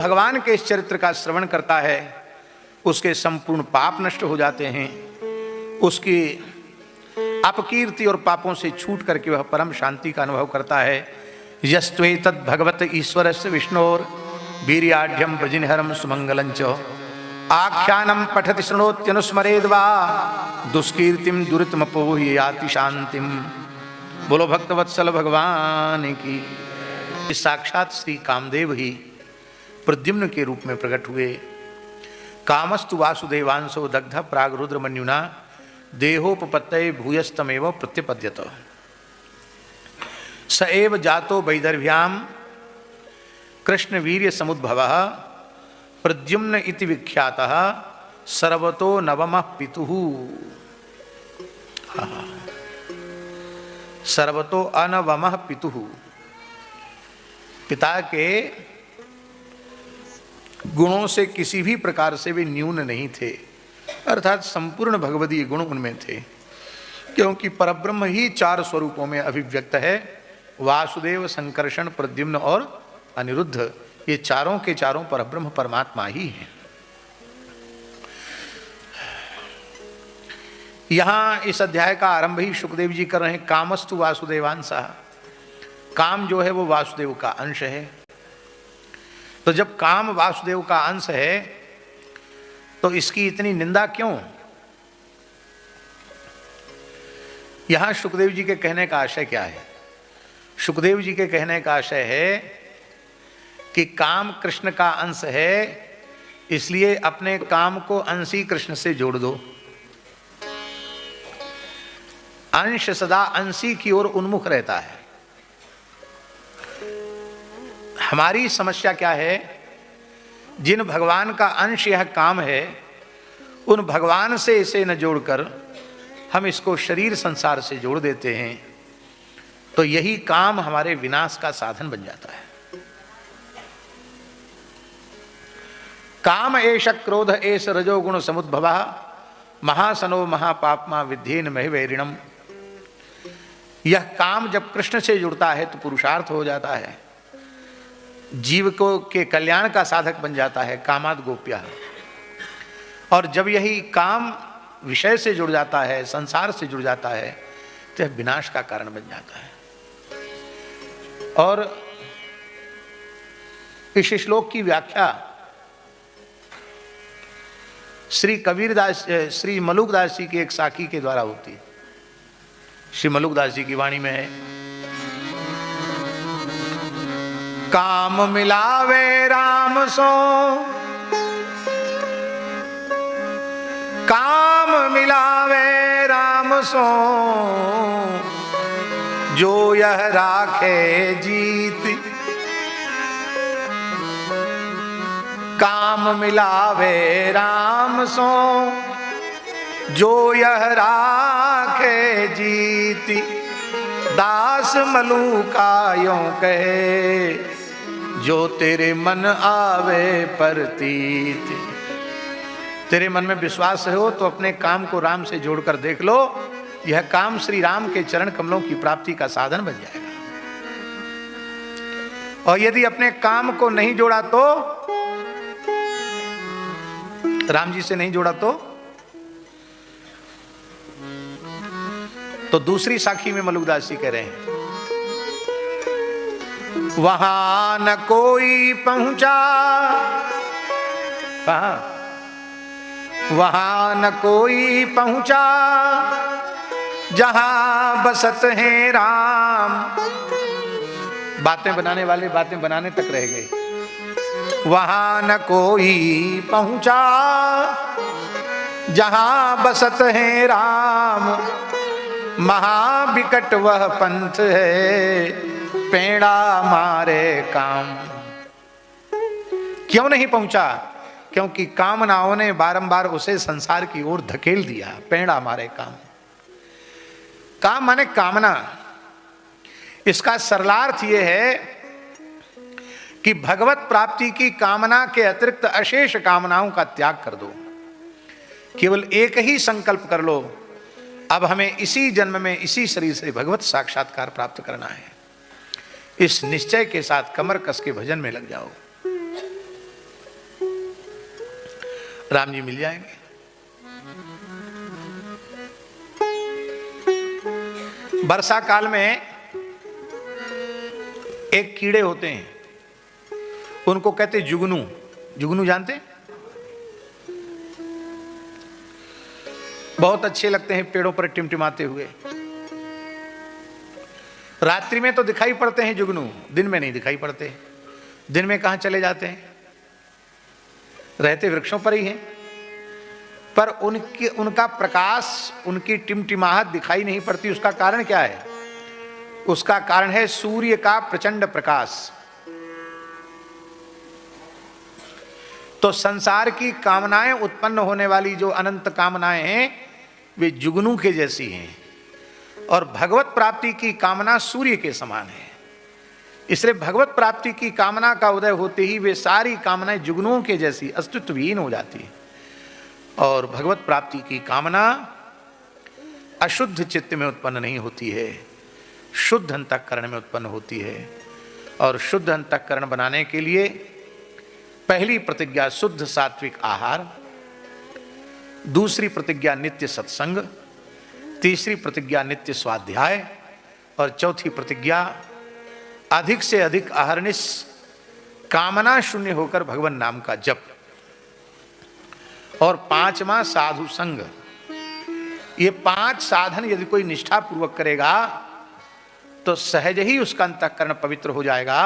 भगवान के इस चरित्र का श्रवण करता है उसके संपूर्ण पाप नष्ट हो जाते हैं, उसकी अपकीर्ति और पापों से छूट करके वह परम शांति का अनुभव करता है। यस्त्वेतद् भगवत ईश्वरस्य विष्णोर वीर्याढ्यम भजिनहरम सुमंगलंच आख्यानम पठति शृणोत्यनुस्मरेद्वा दुष्कीर्तिम दुरितमपोहि याति शांतिम। बोलो भक्तवत्सल भगवान की। साक्षात श्री कामदेव ही प्रद्युम्न के रूप में प्रकट हुए। कामस्तु वासुदेवांशो दग्ध प्राग रुद्र मन्युना देहोपपत्तये भूयस्तमेव प्रत्यपद्यत। स एव जातो वैदर्भ्याम कृष्ण वीर्य समुद्भवः प्रद्युम्न इति विख्यातः सर्वतो नवमः पितुः। सर्वतो अनवमः पितुः। पिता के गुणों से किसी भी प्रकार से वे न्यून नहीं थे, अर्थात संपूर्ण भगवदीय गुण उनमें थे, क्योंकि परब्रह्म ही चार स्वरूपों में अभिव्यक्त है। वासुदेव, संकर्षण, प्रद्युम्न और अनिरुद्ध, ये चारों के चारों परब्रह्म परमात्मा ही हैं। यहाँ इस अध्याय का आरंभ ही सुखदेव जी कर रहे हैं। कामस्तु वासुदेवांशः। काम जो है वो वासुदेव का अंश है। तो जब काम वासुदेव का अंश है तो इसकी इतनी निंदा क्यों? यहां सुखदेव जी के कहने का आशय क्या है? सुखदेव जी के कहने का आशय है कि काम कृष्ण का अंश है, इसलिए अपने काम को अंशी कृष्ण से जोड़ दो। अंश सदा अंशी की ओर उन्मुख रहता है। हमारी समस्या क्या है? जिन भगवान का अंश यह काम है, उन भगवान से इसे न जोड़कर हम इसको शरीर संसार से जोड़ देते हैं, तो यही काम हमारे विनाश का साधन बन जाता है। काम एष क्रोध एष रजोगुण समुद्भवः महासनो महापापमा विद्धेन महिवैरिणम। यह काम जब कृष्ण से जुड़ता है तो पुरुषार्थ हो जाता है, जीव को के कल्याण का साधक बन जाता है, कामाद गोप्यः। और जब यही काम विषय से जुड़ जाता है, संसार से जुड़ जाता है, तो यह विनाश का कारण बन जाता है। और इस श्लोक की व्याख्या श्री कबीरदास, श्री मलुकदास जी के एक साखी के द्वारा होती है। श्री मलुकदास जी की वाणी में है, काम मिलावे राम सो, काम मिलावे राम सो, जो यह राखे जीत। काम मिलावे राम सो, जो यह राखे जीती। दास मलूका यों कहे, जो तेरे मन आवे परतीत। तेरे मन में विश्वास हो तो अपने काम को राम से जोड़कर देख लो, यह काम श्री राम के चरण कमलों की प्राप्ति का साधन बन जाएगा। और यदि अपने काम को नहीं जोड़ा तो, राम जी से नहीं जोड़ा तो दूसरी साखी में मलुकदास जी कह रहे हैं, वहां न कोई पहुंचा, वहां न कोई पहुंचा, जहां बसत है राम। बातें बनाने वाले बातें बनाने तक रह गए। वहां न कोई पहुंचा, जहां बसत है राम। महाविकट वह पंथ है, पेड़ा मारे काम। क्यों नहीं पहुंचा? क्योंकि कामनाओं ने बारंबार उसे संसार की ओर धकेल दिया। पेड़ा मारे काम, काम माने कामना। इसका सरलार्थ यह है कि भगवत प्राप्ति की कामना के अतिरिक्त अशेष कामनाओं का त्याग कर दो। केवल एक ही संकल्प कर लो, अब हमें इसी जन्म में इसी शरीर से भगवत साक्षात्कार प्राप्त करना है। इस निश्चय के साथ कमर कस के भजन में लग जाओ। राम जी मिल जाएंगे। वर्षा काल में एक कीड़े होते हैं, उनको कहते जुगनू। जुगनू जानते हैं? बहुत अच्छे लगते हैं पेड़ों पर टिमटिमाते हुए। रात्रि में तो दिखाई पड़ते हैं जुगनू, दिन में नहीं दिखाई पड़ते। दिन में कहां चले जाते हैं? रहते वृक्षों पर ही हैं, पर उनका प्रकाश, उनकी टिमटिमाहट दिखाई नहीं पड़ती। उसका कारण क्या है? उसका कारण है सूर्य का प्रचंड प्रकाश। तो संसार की कामनाएं उत्पन्न होने वाली जो अनंत कामनाएं हैं वे जुगनू के जैसी हैं, और भगवत प्राप्ति की कामना सूर्य के समान है। इसलिए भगवत प्राप्ति की कामना का उदय होते ही वे सारी कामनाएं जुगनुओं के जैसी अस्तित्वहीन हो जाती है। और भगवत प्राप्ति की कामना अशुद्ध चित्त में उत्पन्न नहीं होती है, शुद्ध अंतःकरण में उत्पन्न होती है। और शुद्ध अंतःकरण बनाने के लिए पहली प्रतिज्ञा शुद्ध सात्विक आहार, दूसरी प्रतिज्ञा नित्य सत्संग, तीसरी प्रतिज्ञा नित्य स्वाध्याय, और चौथी प्रतिज्ञा अधिक से अधिक अहर्निश कामना शून्य होकर भगवान नाम का जप, और पांचवा साधु संग। ये 5 साधन यदि कोई निष्ठा पूर्वक करेगा तो सहज ही उसका अंतःकरण पवित्र हो जाएगा,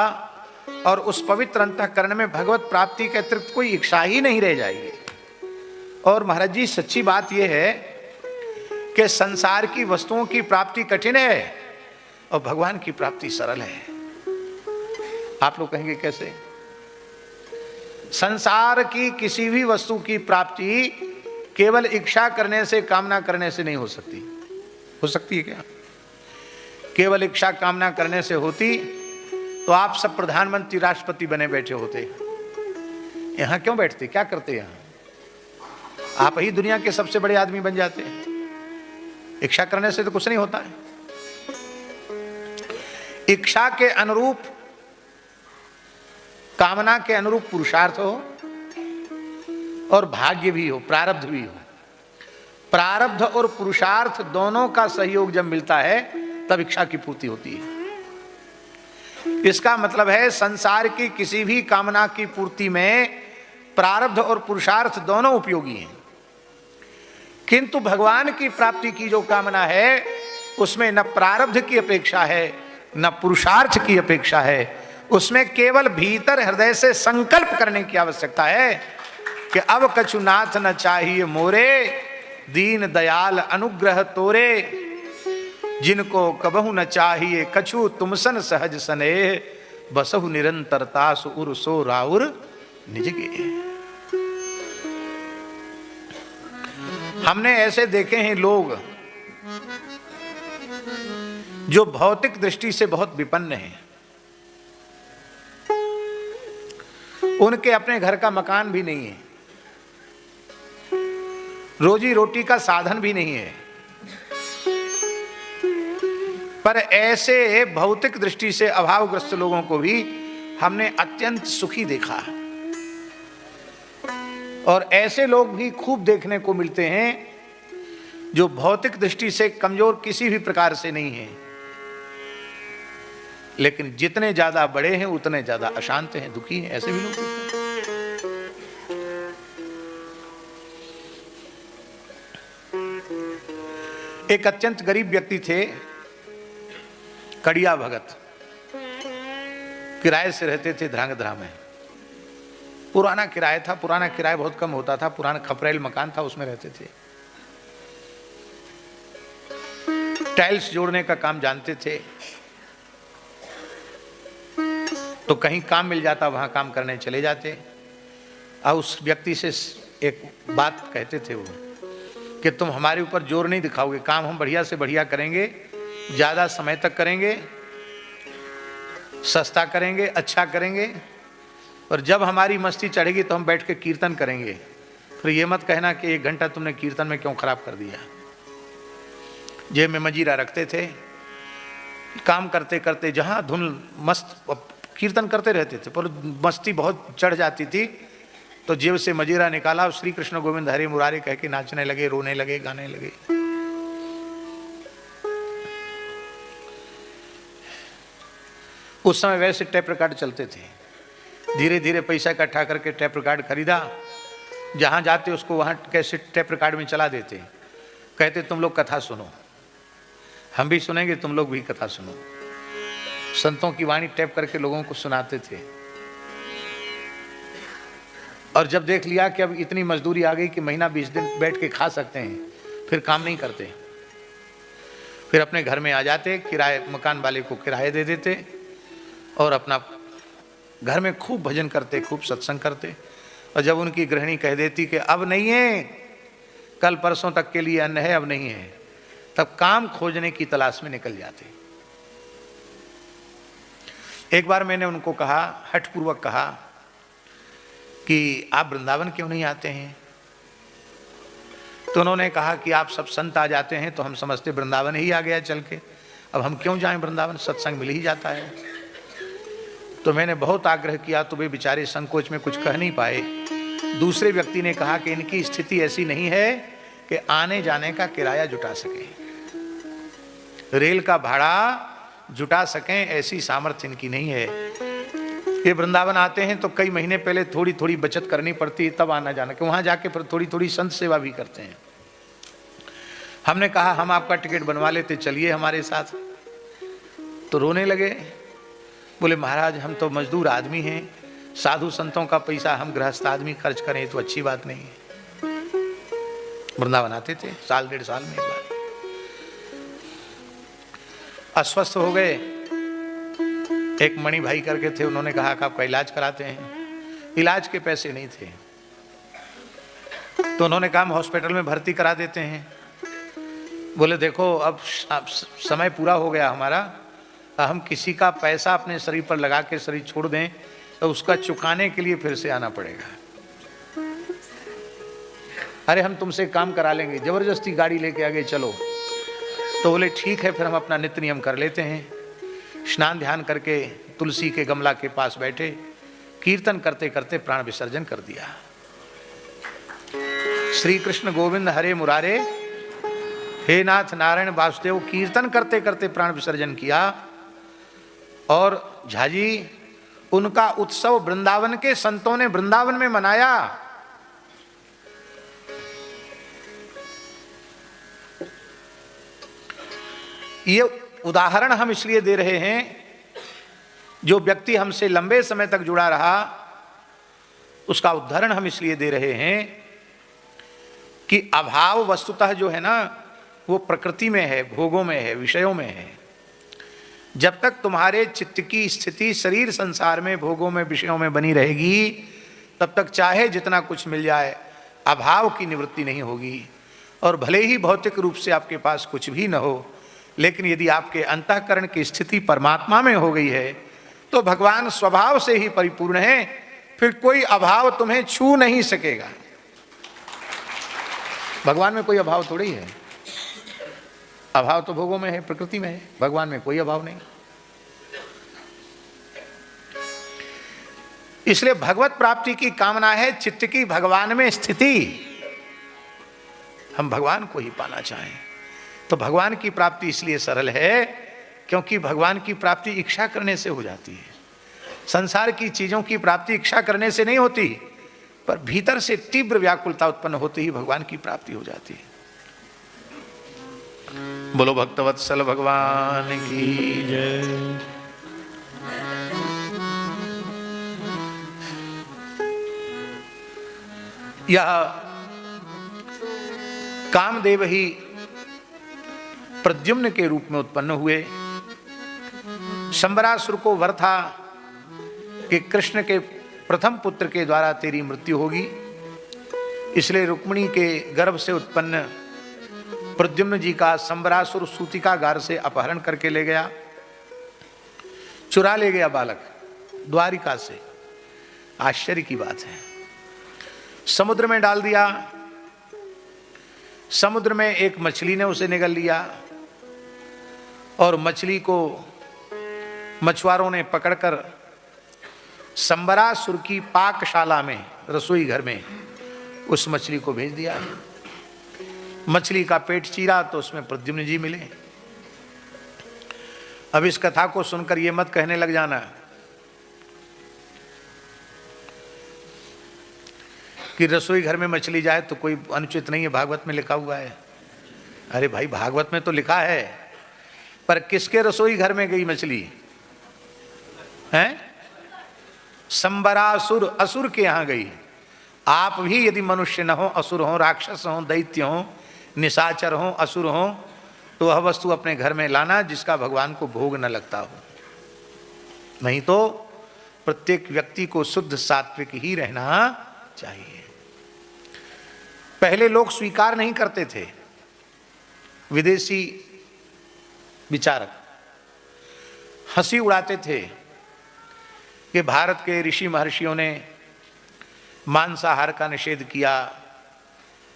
और उस पवित्र अंतःकरण में भगवत प्राप्ति के अतिरिक्त कोई इच्छा ही नहीं रह जाएगी। और महाराज जी सच्ची बात यह है कि संसार की वस्तुओं की प्राप्ति कठिन है और भगवान की प्राप्ति सरल है। आप लोग कहेंगे कैसे? संसार की किसी भी वस्तु की प्राप्ति केवल इच्छा करने से, कामना करने से नहीं हो सकती। हो सकती है क्या? केवल इच्छा कामना करने से होती तो आप सब प्रधानमंत्री राष्ट्रपति बने बैठे होते। यहां क्यों बैठते? क्या करते यहां? आप ही दुनिया के सबसे बड़े आदमी बन जाते हैं। इच्छा करने से तो कुछ नहीं होता है। इच्छा के अनुरूप, कामना के अनुरूप पुरुषार्थ हो और भाग्य भी हो, प्रारब्ध भी हो। प्रारब्ध और पुरुषार्थ दोनों का सहयोग जब मिलता है तब इच्छा की पूर्ति होती है। इसका मतलब है संसार की किसी भी कामना की पूर्ति में प्रारब्ध और पुरुषार्थ दोनों उपयोगी हैं, किंतु भगवान की प्राप्ति की जो कामना है उसमें न प्रारब्ध की अपेक्षा है न पुरुषार्थ की अपेक्षा है। उसमें केवल भीतर हृदय से संकल्प करने की आवश्यकता है कि अब कछु नाथ न चाहिए मोरे, दीन दयाल अनुग्रह तोरे, जिनको कबहु न चाहिए कछु तुमसन सहज सनेह, बसहु निरंतरता सुर सो राउर निजगे। हमने ऐसे देखे हैं लोग जो भौतिक दृष्टि से बहुत विपन्न हैं। उनके अपने घर का मकान भी नहीं है, रोजी रोटी का साधन भी नहीं है, पर ऐसे भौतिक दृष्टि से अभावग्रस्त लोगों को भी हमने अत्यंत सुखी देखा। और ऐसे लोग भी खूब देखने को मिलते हैं जो भौतिक दृष्टि से कमजोर किसी भी प्रकार से नहीं है, लेकिन जितने ज्यादा बड़े हैं उतने ज्यादा अशांत हैं, दुखी हैं। ऐसे भी लोग हैं। एक अत्यंत गरीब व्यक्ति थे, कड़िया भगत, किराए से रहते थे ध्रांगध्रा में। पुराना किराया था, पुराना किराया बहुत कम होता था, पुराना खपरेल मकान था, उसमें रहते थे। टाइल्स जोड़ने का काम जानते थे, तो कहीं काम मिल जाता वहां काम करने चले जाते। और उस व्यक्ति से एक बात कहते थे वो कि तुम हमारे ऊपर जोर नहीं दिखाओगे, काम हम बढ़िया से बढ़िया करेंगे, ज्यादा समय तक करेंगे, सस्ता करेंगे, अच्छा करेंगे, और जब हमारी मस्ती चढ़ेगी तो हम बैठ के कीर्तन करेंगे। फिर ये मत कहना कि 1 घंटा तुमने कीर्तन में क्यों खराब कर दिया। जेब में मजीरा रखते थे, काम करते करते जहां धुन मस्त कीर्तन करते रहते थे, पर मस्ती बहुत चढ़ जाती थी तो जेब से मजीरा निकाला और श्री कृष्ण गोविंद हरे मुरारे कह के नाचने लगे, रोने लगे, गाने लगे। उस समय वैसे टेप रिकॉर्ड चलते थे। धीरे धीरे पैसा इकट्ठा करके टेप रिकॉर्ड खरीदा। जहां जाते उसको वहां कैसे टेप रिकॉर्ड में चला देते। कहते तुम लोग कथा सुनो, हम भी सुनेंगे, तुम लोग भी कथा सुनो। संतों की वाणी टेप करके लोगों को सुनाते थे। और जब देख लिया कि अब इतनी मजदूरी आ गई कि महीना 20 दिन बैठ के खा सकते हैं, फिर काम नहीं करते। फिर अपने घर में आ जाते, किराए मकान वाले को किराए दे देते और अपना घर में खूब भजन करते, खूब सत्संग करते। और जब उनकी गृहिणी कह देती कि अब नहीं है, कल परसों तक के लिए अन्न है, अब नहीं है, तब काम खोजने की तलाश में निकल जाते। एक बार मैंने उनको कहा, हठपूर्वक कहा कि आप वृंदावन क्यों नहीं आते हैं? तो उन्होंने कहा कि आप सब संत आ जाते हैं तो हम समझते वृंदावन ही आ गया चल के, अब हम क्यों जाएं वृंदावन, सत्संग मिल ही जाता है। तो मैंने बहुत आग्रह किया तो वे बेचारे संकोच में कुछ कह नहीं पाए। दूसरे व्यक्ति ने कहा कि इनकी स्थिति ऐसी नहीं है कि आने जाने का किराया जुटा सके, रेल का भाड़ा जुटा सकें, ऐसी सामर्थ्य इनकी नहीं है। ये वृंदावन आते हैं तो कई महीने पहले थोड़ी थोड़ी बचत करनी पड़ती है, तब आना जाना, कि वहां जाके फिर थोड़ी थोड़ी संत सेवा भी करते हैं। हमने कहा हम आपका टिकट बनवा लेते, चलिए हमारे साथ। तो रोने लगे, बोले महाराज हम तो मजदूर आदमी हैं, साधु संतों का पैसा हम गृहस्थ आदमी खर्च करें तो अच्छी बात नहीं है। वृंदावन आते थे साल 1.5 साल में एक बार। अस्वस्थ हो गए, एक मणि भाई करके थे, उन्होंने कहा कि आपका इलाज कराते हैं। इलाज के पैसे नहीं थे तो उन्होंने कहा हम हॉस्पिटल में भर्ती करा देते हैं। बोले देखो अब समय पूरा हो गया हमारा, हम किसी का पैसा अपने शरीर पर लगा के शरीर छोड़ दें तो उसका चुकाने के लिए फिर से आना पड़ेगा। अरे हम तुमसे काम करा लेंगे, जबरदस्ती गाड़ी लेके आगे चलो। तो बोले ठीक है, फिर हम अपना नित्य नियम कर लेते हैं। स्नान ध्यान करके तुलसी के गमला के पास बैठे, कीर्तन करते करते प्राण विसर्जन कर दिया। श्री कृष्ण गोविंद हरे मुरारे, हे नाथ नारायण वासुदेव, कीर्तन करते करते प्राण विसर्जन किया। और झाजी उनका उत्सव वृंदावन के संतों ने वृंदावन में मनाया। ये उदाहरण हम इसलिए दे रहे हैं, जो व्यक्ति हमसे लंबे समय तक जुड़ा रहा उसका उदाहरण हम इसलिए दे रहे हैं कि अभाव वस्तुतः जो है ना वो प्रकृति में है, भोगों में है, विषयों में है। जब तक तुम्हारे चित्त की स्थिति शरीर संसार में, भोगों में, विषयों में बनी रहेगी, तब तक चाहे जितना कुछ मिल जाए अभाव की निवृत्ति नहीं होगी। और भले ही भौतिक रूप से आपके पास कुछ भी न हो, लेकिन यदि आपके अंतःकरण की स्थिति परमात्मा में हो गई है तो भगवान स्वभाव से ही परिपूर्ण है, फिर कोई अभाव तुम्हें छू नहीं सकेगा। भगवान में कोई अभाव थोड़ी है, अभाव तो भोगों में है, प्रकृति में है, भगवान में कोई अभाव नहीं। इसलिए भगवत प्राप्ति की कामना है चित्त की भगवान में स्थिति। हम भगवान को ही पाना चाहें तो भगवान की प्राप्ति इसलिए सरल है क्योंकि भगवान की प्राप्ति इच्छा करने से हो जाती है। संसार की चीजों की प्राप्ति इच्छा करने से नहीं होती, पर भीतर से तीव्र व्याकुलता उत्पन्न होते ही भगवान की प्राप्ति हो जाती है। बोलो भक्तवत्सल भगवान की जय। यह कामदेव ही प्रद्युम्न के रूप में उत्पन्न हुए। शंबरासुर को वर था कि कृष्ण के प्रथम पुत्र के द्वारा तेरी मृत्यु होगी, इसलिए रुक्मिणी के गर्भ से उत्पन्न प्रद्युम्न जी का शंबरासुर सूतिकागार से अपहरण करके ले गया, चुरा ले गया बालक द्वारिका से। आश्चर्य की बात है। समुद्र में डाल दिया, समुद्र में एक मछली ने उसे निगल लिया और मछली को मछुआरों ने पकड़कर शंबरासुर की पाकशाला में, रसोई घर में उस मछली को भेज दिया। मछली का पेट चीरा तो उसमें प्रद्युम्न जी मिले। अब इस कथा को सुनकर ये मत कहने लग जाना कि रसोई घर में मछली जाए तो कोई अनुचित नहीं है, भागवत में लिखा हुआ है। अरे भाई, भागवत में तो लिखा है, पर किसके रसोई घर में गई मछली है? संबरासुर, असुर के यहां गई। आप भी यदि मनुष्य न हो, असुर हो, राक्षस हो, दैत्य हो, निशाचर हो, असुर हो, तो वह वस्तु अपने घर में लाना जिसका भगवान को भोग न लगता हो। नहीं तो प्रत्येक व्यक्ति को शुद्ध सात्विक ही रहना चाहिए। पहले लोग स्वीकार नहीं करते थे। विदेशी विचारक हंसी उड़ाते थे कि भारत के ऋषि महर्षियों ने मांसाहार का निषेध किया।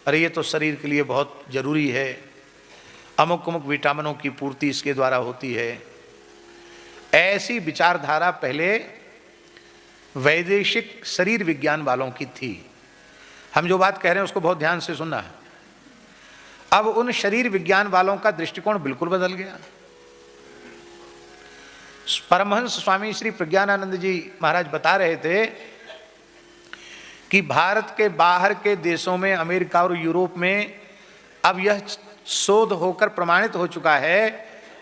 अरे ये तो शरीर के लिए बहुत जरूरी है, अमुक अमुक विटामिनों की पूर्ति इसके द्वारा होती है। ऐसी विचारधारा पहले वैदेशिक शरीर विज्ञान वालों की थी। हम जो बात कह रहे हैं उसको बहुत ध्यान से सुनना है। अब उन शरीर विज्ञान वालों का दृष्टिकोण बिल्कुल बदल गया। परमहंस स्वामी श्री प्रज्ञानानंद जी महाराज बता रहे थे कि भारत के बाहर के देशों में, अमेरिका और यूरोप में अब यह शोध होकर प्रमाणित हो चुका है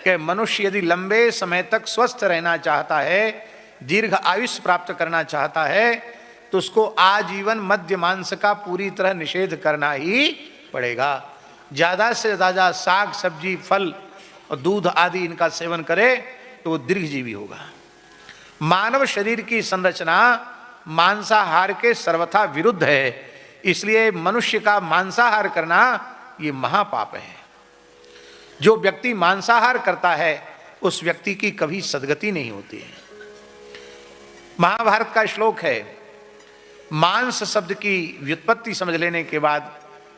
कि मनुष्य यदि लंबे समय तक स्वस्थ रहना चाहता है, दीर्घ आयुष्य प्राप्त करना चाहता है, तो उसको आजीवन मद्य मांस का पूरी तरह निषेध करना ही पड़ेगा। ज़्यादा से ज़्यादा साग सब्जी, फल और दूध आदि इनका सेवन करे तो वो दीर्घजीवी होगा। मानव शरीर की संरचना मांसाहार के सर्वथा विरुद्ध है, इसलिए मनुष्य का मांसाहार करना ये महापाप है। जो व्यक्ति मांसाहार करता है उस व्यक्ति की कभी सद्गति नहीं होती है। महाभारत का श्लोक है, मांस शब्द की व्युत्पत्ति समझ लेने के बाद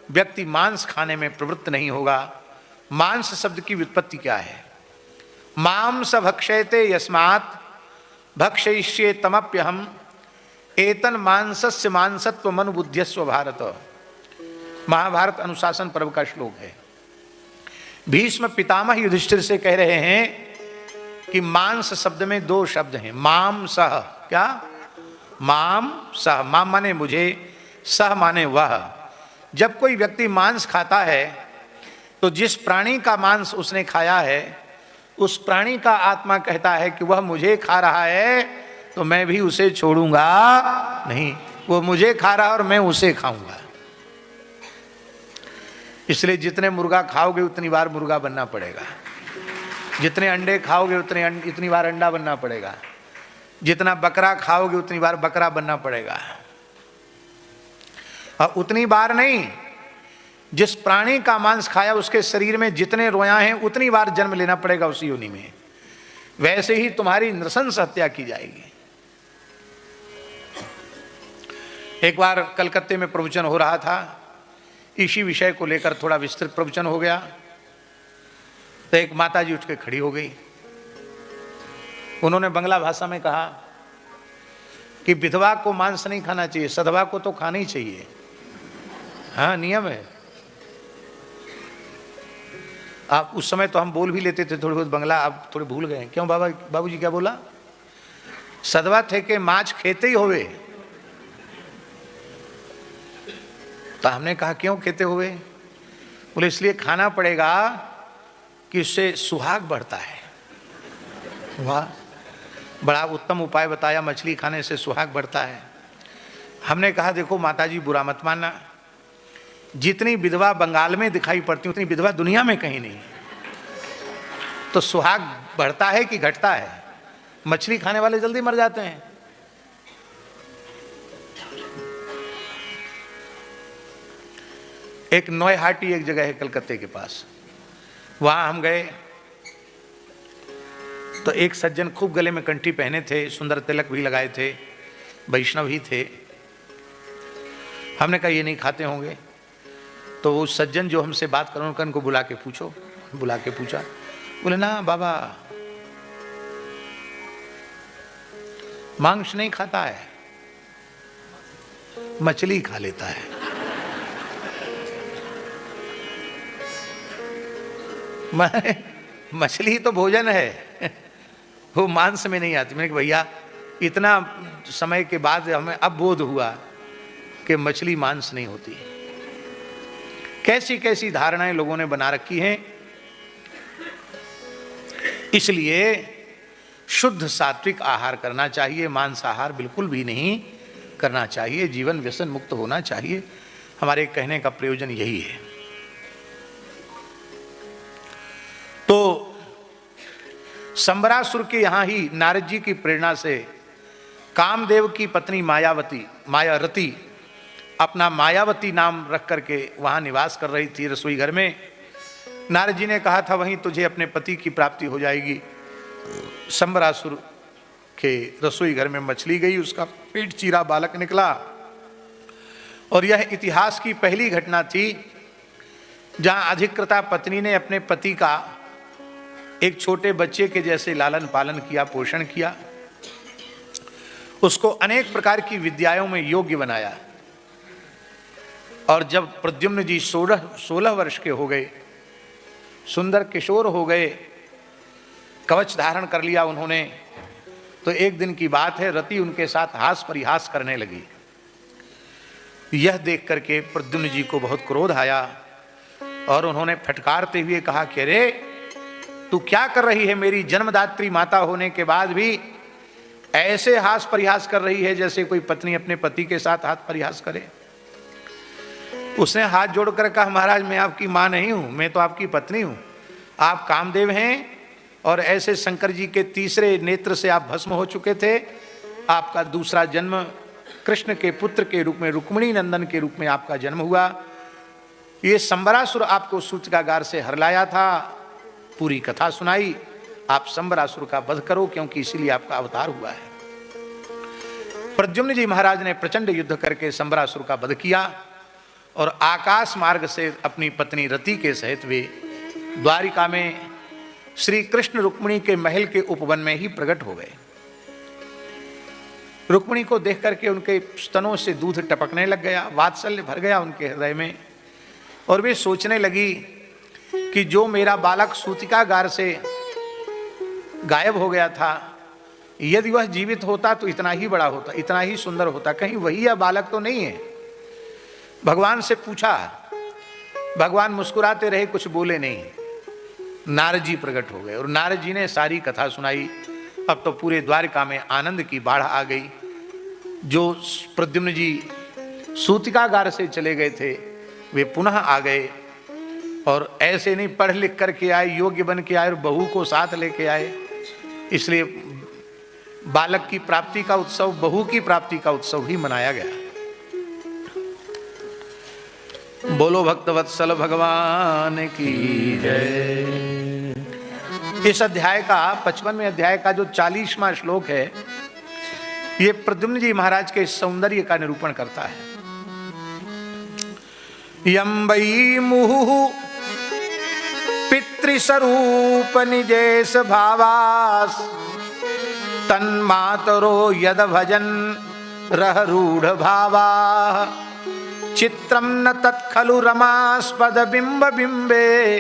व्यक्ति मांस खाने में प्रवृत्त नहीं होगा। मांस शब्द की व्युत्पत्ति क्या है? मांस भक्षयते यस्मात् भक्षयिष्ये तमप्यहम् एतन मांसस्य मांसत्व मनुबुद्ध्यस्व भारत। महाभारत अनुशासन पर्व का श्लोक है। भीष्म पितामह युधिष्ठिर से कह रहे हैं कि मांस शब्द में दो शब्द हैं, माम सह। क्या? माम सह। माम माने मुझे, सह माने वह। जब कोई व्यक्ति मांस खाता है तो जिस प्राणी का मांस उसने खाया है उस प्राणी का आत्मा कहता है कि वह मुझे खा रहा है तो मैं भी उसे छोड़ूंगा नहीं, वो मुझे खा रहा है और मैं उसे खाऊंगा। इसलिए जितने मुर्गा खाओगे उतनी बार मुर्गा बनना पड़ेगा, जितने अंडे खाओगे इतनी बार अंडा बनना पड़ेगा, जितना बकरा खाओगे उतनी बार बकरा बनना पड़ेगा। और उतनी बार नहीं, जिस प्राणी का मांस खाया उसके शरीर में जितने रोया हैं उतनी बार जन्म लेना पड़ेगा उसी योनि में। वैसे ही तुम्हारी नृशंस हत्या की जाएगी। एक बार कलकत्ते में प्रवचन हो रहा था, इसी विषय को लेकर थोड़ा विस्तृत प्रवचन हो गया। तो एक माता जी उठ के खड़ी हो गई। उन्होंने बंगला भाषा में कहा कि विधवा को मांस नहीं खाना चाहिए, सधवा को तो खाना ही चाहिए। हाँ, नियम है। आप उस समय तो हम बोल भी लेते थे थोड़ी बहुत बंगला, आप थोड़े भूल गए। क्यों बाबूजी क्या बोला? सधवा थे के माछ खेते ही होवे। तो हमने कहा क्यों खेते हुए? बोले इसलिए खाना पड़ेगा कि उससे सुहाग बढ़ता है। वाह, बड़ा उत्तम उपाय बताया, मछली खाने से सुहाग बढ़ता है। हमने कहा देखो माताजी बुरा मत मानना, जितनी विधवा बंगाल में दिखाई पड़ती उतनी विधवा दुनिया में कहीं नहीं। तो सुहाग बढ़ता है कि घटता है? मछली खाने वाले जल्दी मर जाते हैं। एक नोएहाटी एक जगह है कलकत्ते के पास, वहां हम गए तो एक सज्जन खूब गले में कंठी पहने थे, सुंदर तिलक भी लगाए थे, वैष्णव ही थे। हमने कहा ये नहीं खाते होंगे। तो वो सज्जन जो हमसे बात कर रहे उनको बुला के पूछो। बुला के पूछा, बोले ना बाबा मांस नहीं खाता है। मछली खा लेता है। मछली तो भोजन है, वो मांस में नहीं आती। मैंने कहा भैया इतना समय के बाद हमें अब बोध हुआ कि मछली मांस नहीं होती। कैसी कैसी धारणाएं लोगों ने बना रखी हैं। इसलिए शुद्ध सात्विक आहार करना चाहिए, मांसाहार बिल्कुल भी नहीं करना चाहिए, जीवन व्यसन मुक्त होना चाहिए। हमारे कहने का प्रयोजन यही है। तो संबरासुर के यहां ही नारद जी की प्रेरणा से कामदेव की पत्नी मायारती अपना मायावती नाम रख करके वहां निवास कर रही थी रसोई घर में। नारद जी ने कहा था वहीं तुझे अपने पति की प्राप्ति हो जाएगी। संबरासुर के रसोई घर में मछली गई, उसका पेट चीरा बालक निकला। और यह इतिहास की पहली घटना थी जहां अधिकृता पत्नी ने अपने पति का एक छोटे बच्चे के जैसे लालन पालन किया, पोषण किया, उसको अनेक प्रकार की विद्याओं में योग्य बनाया। और जब प्रद्युम्न जी 16 वर्ष के हो गए, सुंदर किशोर हो गए, कवच धारण कर लिया उन्होंने, तो एक दिन की बात है, रति उनके साथ हास परिहास करने लगी। यह देख करके प्रद्युम्न जी को बहुत क्रोध आया और उन्होंने फटकारते हुए कहा कि अरे तू क्या कर रही है, मेरी जन्मदात्री माता होने के बाद भी ऐसे हास परिहास कर रही है जैसे कोई पत्नी अपने पति के साथ हाथ परिहास करे। उसने हाथ जोड़कर कहा महाराज मैं आपकी मां नहीं हूं, मैं तो आपकी पत्नी हूं। आप कामदेव हैं और ऐसे शंकर जी के तीसरे नेत्र से आप भस्म हो चुके थे। आपका दूसरा जन्म कृष्ण के पुत्र के रूप में, रुक्मिणी नंदन के रूप में आपका जन्म हुआ। ये संबरासुर आपको सूचकागार से हरलाया था, पूरी कथा सुनाई। आप संबरासुर का वध करो क्योंकि इसीलिए आपका अवतार हुआ है। प्रद्युम्न जी महाराज ने प्रचंड युद्ध करके संबरासुर का वध किया और आकाश मार्ग से अपनी पत्नी रति के सहित वे द्वारिका में श्री कृष्ण रुक्मिणी के महल के उपवन में ही प्रकट हो गए। रुक्मिणी को देख करके उनके स्तनों से दूध टपकने लग गया, वात्सल्य भर गया उनके हृदय में। और वे सोचने लगी कि जो मेरा बालक सूतिकागार से गायब हो गया था, यदि वह जीवित होता तो इतना ही बड़ा होता, इतना ही सुंदर होता, कहीं वही यह बालक तो नहीं है। भगवान से पूछा, भगवान मुस्कुराते रहे, कुछ बोले नहीं। नारद जी प्रकट हो गए और नारद जी ने सारी कथा सुनाई। अब तो पूरे द्वारिका में आनंद की बाढ़ आ गई। जो प्रद्युम्न जी सूतिकागार से चले गए थे वे पुनः आ गए और ऐसे नहीं पढ़ लिख करके आए, योग्य बन के आए और बहू को साथ लेके आए। इसलिए बालक की प्राप्ति का उत्सव, बहू की प्राप्ति का उत्सव ही मनाया गया। बोलो भक्तवत्सल भगवान की जय। इस अध्याय का 55वें अध्याय का जो 40वां श्लोक है, ये प्रद्युम्न जी महाराज के सौंदर्य का निरूपण करता है। यं वै मुहुः पितृस्वरूप निजेश भावास तन्मातरो यद भजन रह रूढ़ भावा चित्रम न तत्खलु रमास्पद बिंब बिंबे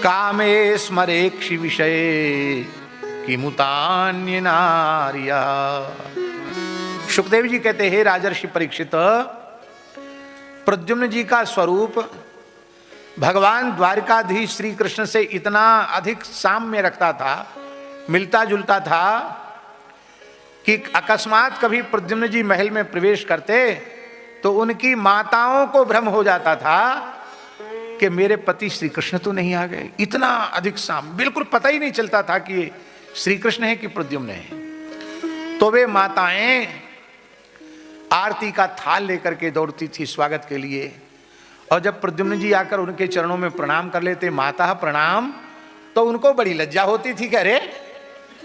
कामे स्मरेक्षि विषये किमुतान्य नार्या। सुखदेव जी कहते हैं, राजर्षि परीक्षित, प्रद्युम्न जी का स्वरूप भगवान द्वारकाधीश श्री कृष्ण से इतना अधिक साम्य रखता था, मिलता जुलता था कि अकस्मात कभी प्रद्युम्न जी महल में प्रवेश करते तो उनकी माताओं को भ्रम हो जाता था कि मेरे पति श्री कृष्ण तो नहीं आ गए। इतना अधिक साम्य, बिल्कुल पता ही नहीं चलता था कि ये श्री कृष्ण है कि प्रद्युम्न है। तो वे माताएं आरती का थाल लेकर के दौड़ती थी स्वागत के लिए। और जब प्रद्युम्न जी आकर उनके चरणों में प्रणाम कर लेते, माता प्रणाम, तो उनको बड़ी लज्जा होती थी कि अरे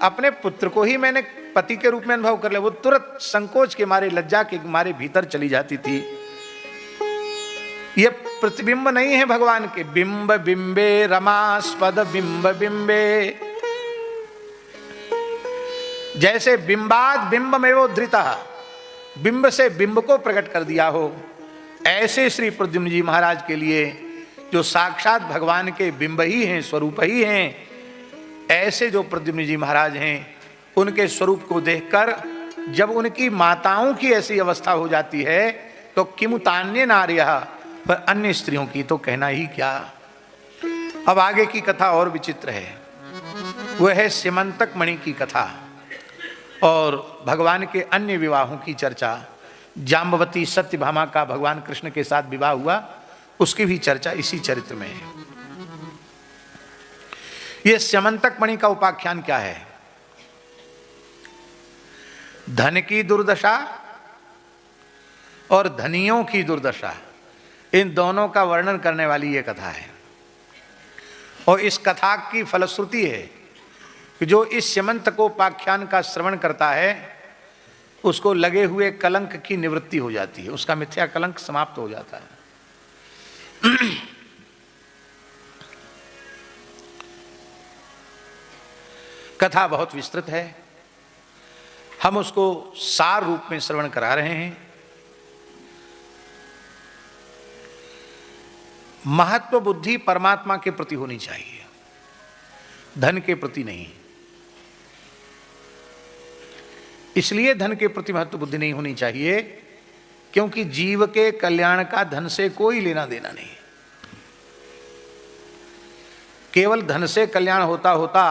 अपने पुत्र को ही मैंने पति के रूप में अनुभव कर लिया। वो तुरंत संकोच के मारे, लज्जा के मारे भीतर चली जाती थी। ये प्रतिबिंब नहीं है भगवान के, बिंब बिंबे रमास्पद बिंब बिंबे, जैसे बिंबाद बिंब में वो धृता, बिंब से बिंब को प्रकट कर दिया हो, ऐसे श्री प्रद्युम्न जी महाराज के लिए जो साक्षात भगवान के बिंब ही हैं, स्वरूप ही हैं, ऐसे जो प्रद्युम्न जी महाराज हैं, उनके स्वरूप को देखकर जब उनकी माताओं की ऐसी अवस्था हो जाती है तो किमुतान्य नार्यः, पर अन्य स्त्रियों की तो कहना ही क्या। अब आगे की कथा और विचित्र है, वह है स्यमंतक मणि की कथा और भगवान के अन्य विवाहों की चर्चा। जाम्बवती सत्यभामा का भगवान कृष्ण के साथ विवाह हुआ, उसकी भी चर्चा इसी चरित्र में है। यह स्यमंतक मणि का उपाख्यान क्या है? धन की दुर्दशा और धनियों की दुर्दशा, इन दोनों का वर्णन करने वाली यह कथा है। और इस कथा की फलश्रुति है कि जो इस स्यमंतकोपाख्यान का श्रवण करता है उसको लगे हुए कलंक की निवृत्ति हो जाती है, उसका मिथ्या कलंक समाप्त हो जाता है। कथा बहुत विस्तृत है, हम उसको सार रूप में श्रवण करा रहे हैं। महत्व बुद्धि परमात्मा के प्रति होनी चाहिए, धन के प्रति नहीं। इसलिए धन के प्रति महत्व बुद्धि नहीं होनी चाहिए क्योंकि जीव के कल्याण का धन से कोई लेना देना नहीं। केवल धन से कल्याण होता होता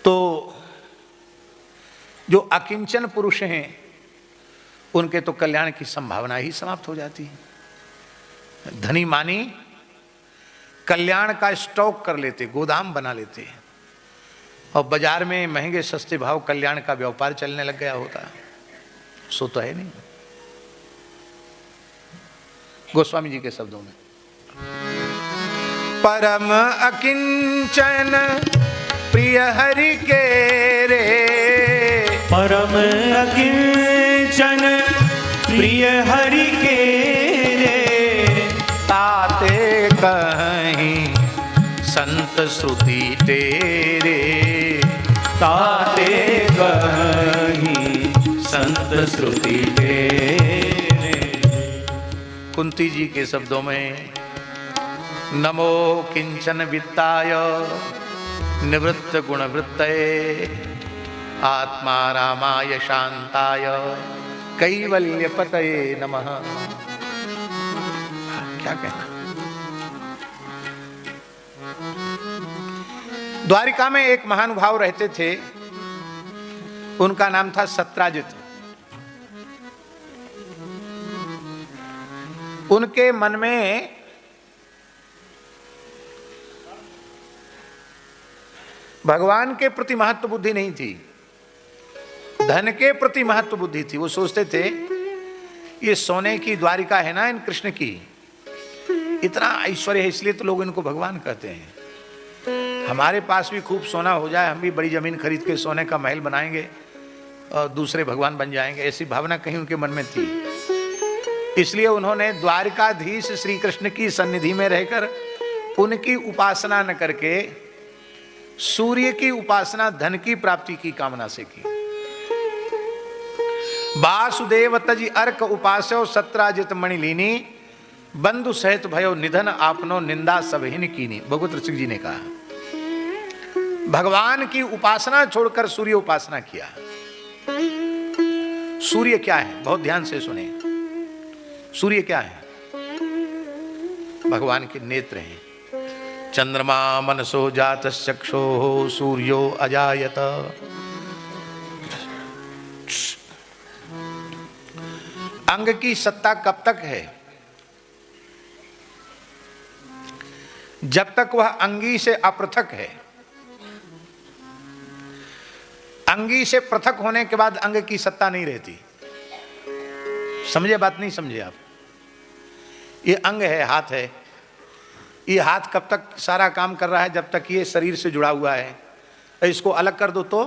तो जो अकिंचन पुरुष हैं उनके तो कल्याण की संभावना ही समाप्त हो जाती है। धनी मानी कल्याण का स्टॉक कर लेते, गोदाम बना लेते और बाजार में महंगे सस्ते भाव कल्याण का व्यापार चलने लग गया होता। सो तो है नहीं। गोस्वामी जी के शब्दों में, परम अकिंचन प्रिय हरि के रे, परम अकिंचन प्रिय हरि के रे, ताते कहीं संत श्रुति तेरे, ताते कहीं संत श्रुति तेरे। कुंती जी के शब्दों में, नमो किंचन वित्ताय निवृत्त गुणवृत्तये, आत्मा रामाय शांताय कैवल्य पतये नमः। क्या कहना। द्वारिका में एक महानुभाव रहते थे, उनका नाम था सत्राजित। उनके मन में भगवान के प्रति महत्व बुद्धि नहीं थी, धन के प्रति महत्व बुद्धि थी। वो सोचते थे ये सोने की द्वारिका है ना इन कृष्ण की, इतना ऐश्वर्य है इसलिए तो लोग इनको भगवान कहते हैं। हमारे पास भी खूब सोना हो जाए, हम भी बड़ी जमीन खरीद के सोने का महल बनाएंगे और दूसरे भगवान बन जाएंगे, ऐसी भावना कहीं उनके मन में थी। इसलिए उन्होंने द्वारिकाधीश श्री कृष्ण की सन्निधि में रहकर उनकी उपासना न करके सूर्य की उपासना धन की प्राप्ति की कामना से की। वासुदेव तजी अर्क उपास्यो सत्राजित मणिलीनी, बंधु सहित भयो निधन आपनो निंदा सबहिन कीनी। भगवत ऋषि जी ने कहा भगवान की उपासना छोड़कर सूर्य उपासना किया। सूर्य क्या है? बहुत ध्यान से सुने। सूर्य क्या है? भगवान के नेत्र हैं। चंद्रमा मनसो जातश्चक्षो सूर्यो अजायत। अंग की सत्ता कब तक है? जब तक वह अंगी से अपृथक है। अंगी से पृथक होने के बाद अंग की सत्ता नहीं रहती। समझे बात? नहीं समझे आप? ये अंग है, हाथ है। ये हाथ कब तक सारा काम कर रहा है? जब तक ये शरीर से जुड़ा हुआ है। इसको अलग कर दो तो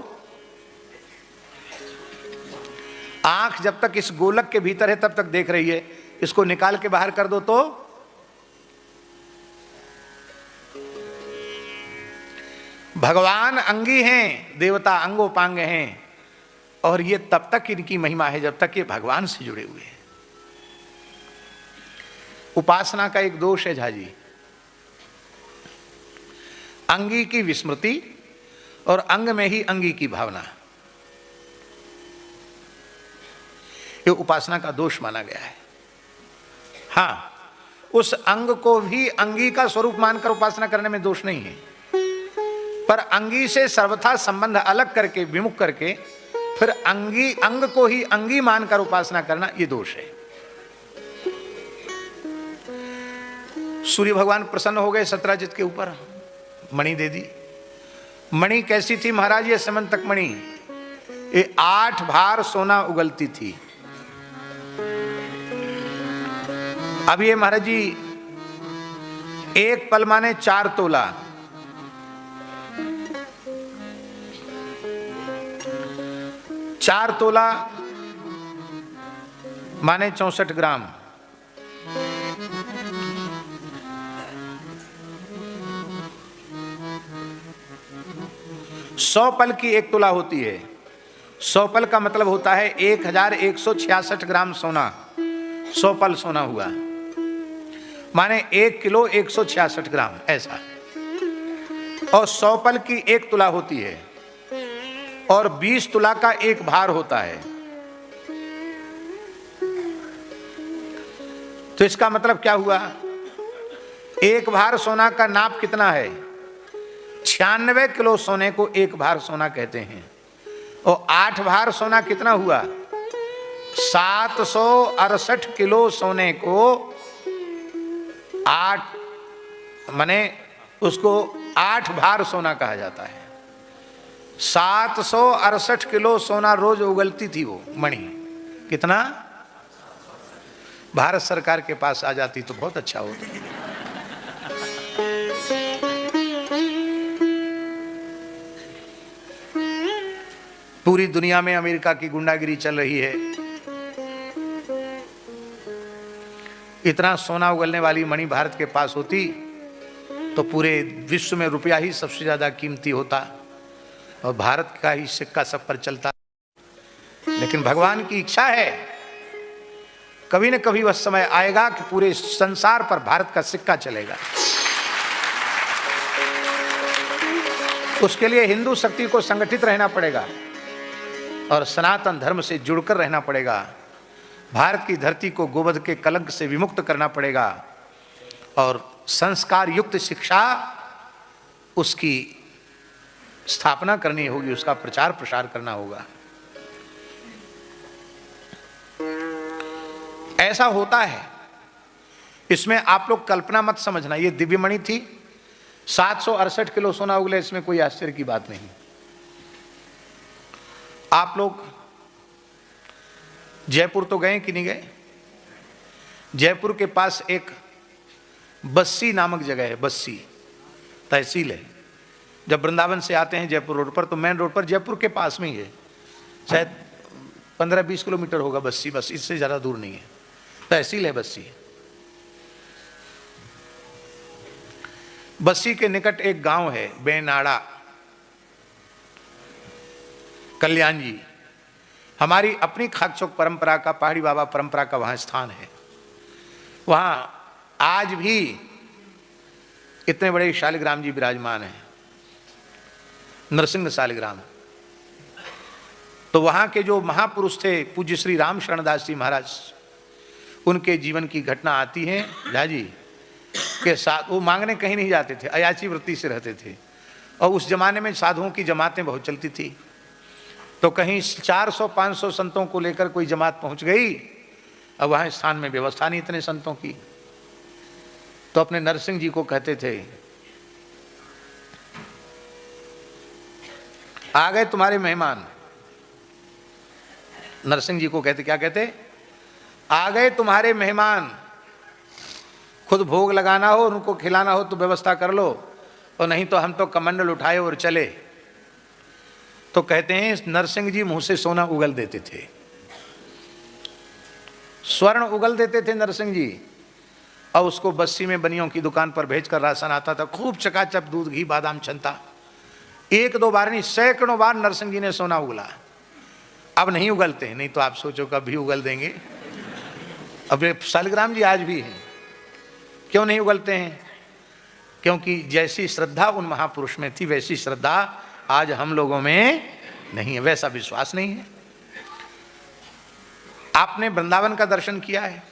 आंख जब तक इस गोलक के भीतर है तब तक देख रही है, इसको निकाल के बाहर कर दो तो भगवान अंगी हैं, देवता अंगोपांग हैं, और ये तब तक इनकी महिमा है जब तक ये भगवान से जुड़े हुए हैं। उपासना का एक दोष है झाजी, अंगी की विस्मृति और अंग में ही अंगी की भावना, ये उपासना का दोष माना गया है। हाँ, उस अंग को भी अंगी का स्वरूप मानकर उपासना करने में दोष नहीं है, पर अंगी से सर्वथा संबंध अलग करके, विमुख करके फिर अंग को ही अंगी मानकर उपासना करना, ये दोष है। सूर्य भगवान प्रसन्न हो गए सत्राजित के ऊपर, मणि दे दी। मणि कैसी थी महाराज? ये समंतक मणि, ये 8 भार सोना उगलती थी। अब ये महाराज जी एक पल माने 4 तोला, 4 तोला माने 64 ग्राम। सौ पल की 1 तोला होती है। 100 पल का मतलब होता है 1166 ग्राम सोना। 100 पल सोना हुआ माने 1 किलो 166 ग्राम, ऐसा। और 100 पल की 1 तुला होती है और 20 तुला का 1 भार होता है। तो इसका मतलब क्या हुआ? 1 भार सोना का नाप कितना है? 96 किलो सोने को 1 भार सोना कहते हैं। और 8 भार सोना कितना हुआ? 768 किलो सोने को 8 माने उसको 8 भार सोना कहा जाता है। 768 किलो सोना रोज उगलती थी वो मणि। कितना? भारत सरकार के पास आ जाती तो बहुत अच्छा होता। पूरी दुनिया में अमेरिका की गुंडागिरी चल रही है, इतना सोना उगलने वाली मणि भारत के पास होती तो पूरे विश्व में रुपया ही सबसे ज्यादा कीमती होता और भारत का ही सिक्का सब पर चलता। लेकिन भगवान की इच्छा है, कभी न कभी वह समय आएगा कि पूरे संसार पर भारत का सिक्का चलेगा। उसके लिए हिंदू शक्ति को संगठित रहना पड़ेगा और सनातन धर्म से जुड़कर रहना पड़ेगा। भारत की धरती को गोवध के कलंक से विमुक्त करना पड़ेगा और संस्कार युक्त शिक्षा उसकी स्थापना करनी होगी, उसका प्रचार प्रसार करना होगा। ऐसा होता है। इसमें आप लोग कल्पना मत समझना, ये दिव्य मणि थी, 768 किलो सोना उगले, इसमें कोई आश्चर्य की बात नहीं। आप लोग जयपुर तो गए कि नहीं गए? जयपुर के पास एक बस्सी नामक जगह है, बस्सी तहसील है। जब वृंदावन से आते हैं जयपुर रोड पर तो मेन रोड पर जयपुर के पास में ही है, शायद 15-20 किलोमीटर होगा बस्सी, बस इससे ज़्यादा दूर नहीं है। तहसील है बस्सी। बस्सी के निकट एक गांव है बेनाड़ा, कल्याण जी। हमारी अपनी खाकचौक परंपरा का, पहाड़ी बाबा परंपरा का वहाँ स्थान है। वहाँ आज भी इतने बड़े शालिग्राम जी विराजमान हैं, नरसिंह शालिग्राम। तो वहाँ के जो महापुरुष थे पूज्य श्री राम शरणदास जी महाराज, उनके जीवन की घटना आती है झाजी के साथ। वो मांगने कहीं नहीं जाते थे, अयाची वृत्ति से रहते थे और उस जमाने में साधुओं की जमातें बहुत चलती थी। तो कहीं 400-500 संतों को लेकर कोई जमात पहुंच गई, अब वहाँ स्थान में व्यवस्था नहीं इतने संतों की, तो अपने नरसिंह जी को कहते थे, आ गए तुम्हारे मेहमान। नरसिंह जी को कहते, क्या कहते? आ गए तुम्हारे मेहमान, खुद भोग लगाना हो, उनको खिलाना हो तो व्यवस्था कर लो, और नहीं तो हम तो कमंडल उठाए और चले। तो कहते हैं नरसिंह जी मुंह से सोना उगल देते थे, स्वर्ण उगल देते थे नरसिंह जी, और उसको बस्सी में बनियों की दुकान पर भेजकर राशन आता था। खूब चकाचक दूध घी बादाम छनता, एक दो बार नहीं, सैकड़ों बार नरसिंह जी ने सोना उगला। अब नहीं उगलते हैं, नहीं तो आप सोचो कब भी उगल देंगे। अब शालिग्राम जी आज भी हैं। क्यों नहीं उगलते हैं? क्योंकि जैसी श्रद्धा उन महापुरुष में थी वैसी श्रद्धा आज हम लोगों में नहीं है, वैसा विश्वास नहीं है। आपने वृंदावन का दर्शन किया है?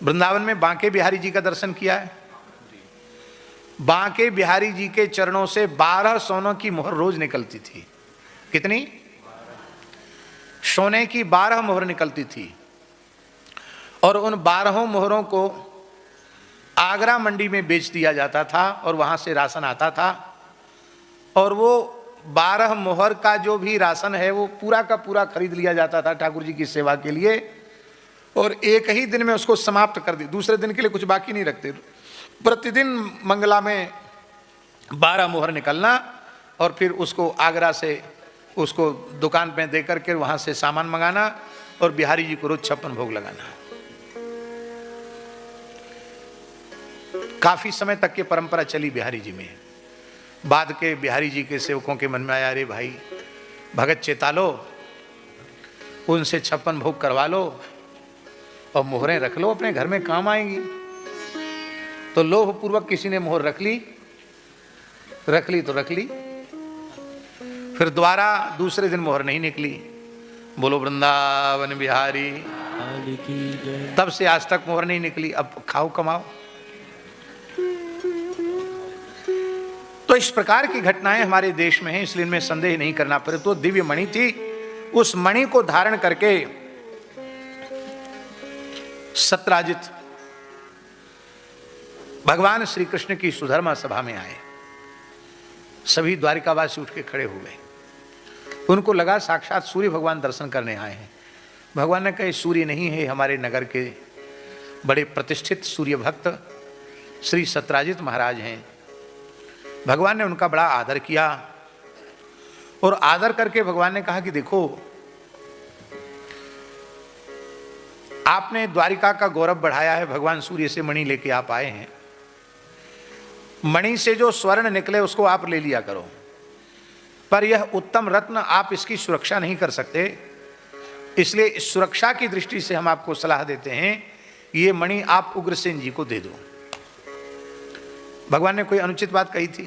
वृंदावन में बांके बिहारी जी का दर्शन किया है? बांके बिहारी जी के चरणों से 12 सोनों की मोहर रोज निकलती थी। कितनी? सोने की 12 मोहर निकलती थी। और उन 12 मोहरों को आगरा मंडी में बेच दिया जाता था और वहां से राशन आता था। और वो 12 मोहर का जो भी राशन है वो पूरा का पूरा खरीद लिया जाता था ठाकुर जी की सेवा के लिए, और एक ही दिन में उसको समाप्त कर दी, दूसरे दिन के लिए कुछ बाकी नहीं रखते। प्रतिदिन मंगला में 12 मोहर निकलना और फिर उसको आगरा से उसको दुकान पे दे करके वहाँ से सामान मंगाना और बिहारी जी को रोज 56 भोग लगाना। काफ़ी समय तक की परंपरा चली बिहारी जी में। बाद के बिहारी जी के सेवकों के मन में आया, अरे भाई भगत चेता लो, उनसे 56 भोग करवा लो और मोहरें रख लो, अपने घर में काम आएंगी। तो लोभ पूर्वक किसी ने मोहर रख ली तो रख ली, फिर दोबारा दूसरे दिन मोहर नहीं निकली। बोलो वृंदावन बिहारी, तब से आज तक मोहर नहीं निकली। अब खाओ कमाओ। तो इस प्रकार की घटनाएं हमारे देश में हैं, इसलिए इनमें संदेह नहीं करना पड़े। तो दिव्य मणि थी, उस मणि को धारण करके सत्राजित भगवान श्री कृष्ण की सुधर्मा सभा में आए। सभी द्वारिकावासी उठ के खड़े हो गए। उनको लगा साक्षात सूर्य भगवान दर्शन करने आए हैं। भगवान ने कहा सूर्य नहीं है, हमारे नगर के बड़े प्रतिष्ठित सूर्य भक्त श्री सत्राजित महाराज हैं। भगवान ने उनका बड़ा आदर किया और आदर करके भगवान ने कहा कि देखो, आपने द्वारिका का गौरव बढ़ाया है, भगवान सूर्य से मणि लेके आप आए हैं। मणि से जो स्वर्ण निकले उसको आप ले लिया करो, पर यह उत्तम रत्न आप इसकी सुरक्षा नहीं कर सकते, इसलिए इस सुरक्षा की दृष्टि से हम आपको सलाह देते हैं, ये मणि आप उग्रसेन जी को दे दो। भगवान ने कोई अनुचित बात कही थी?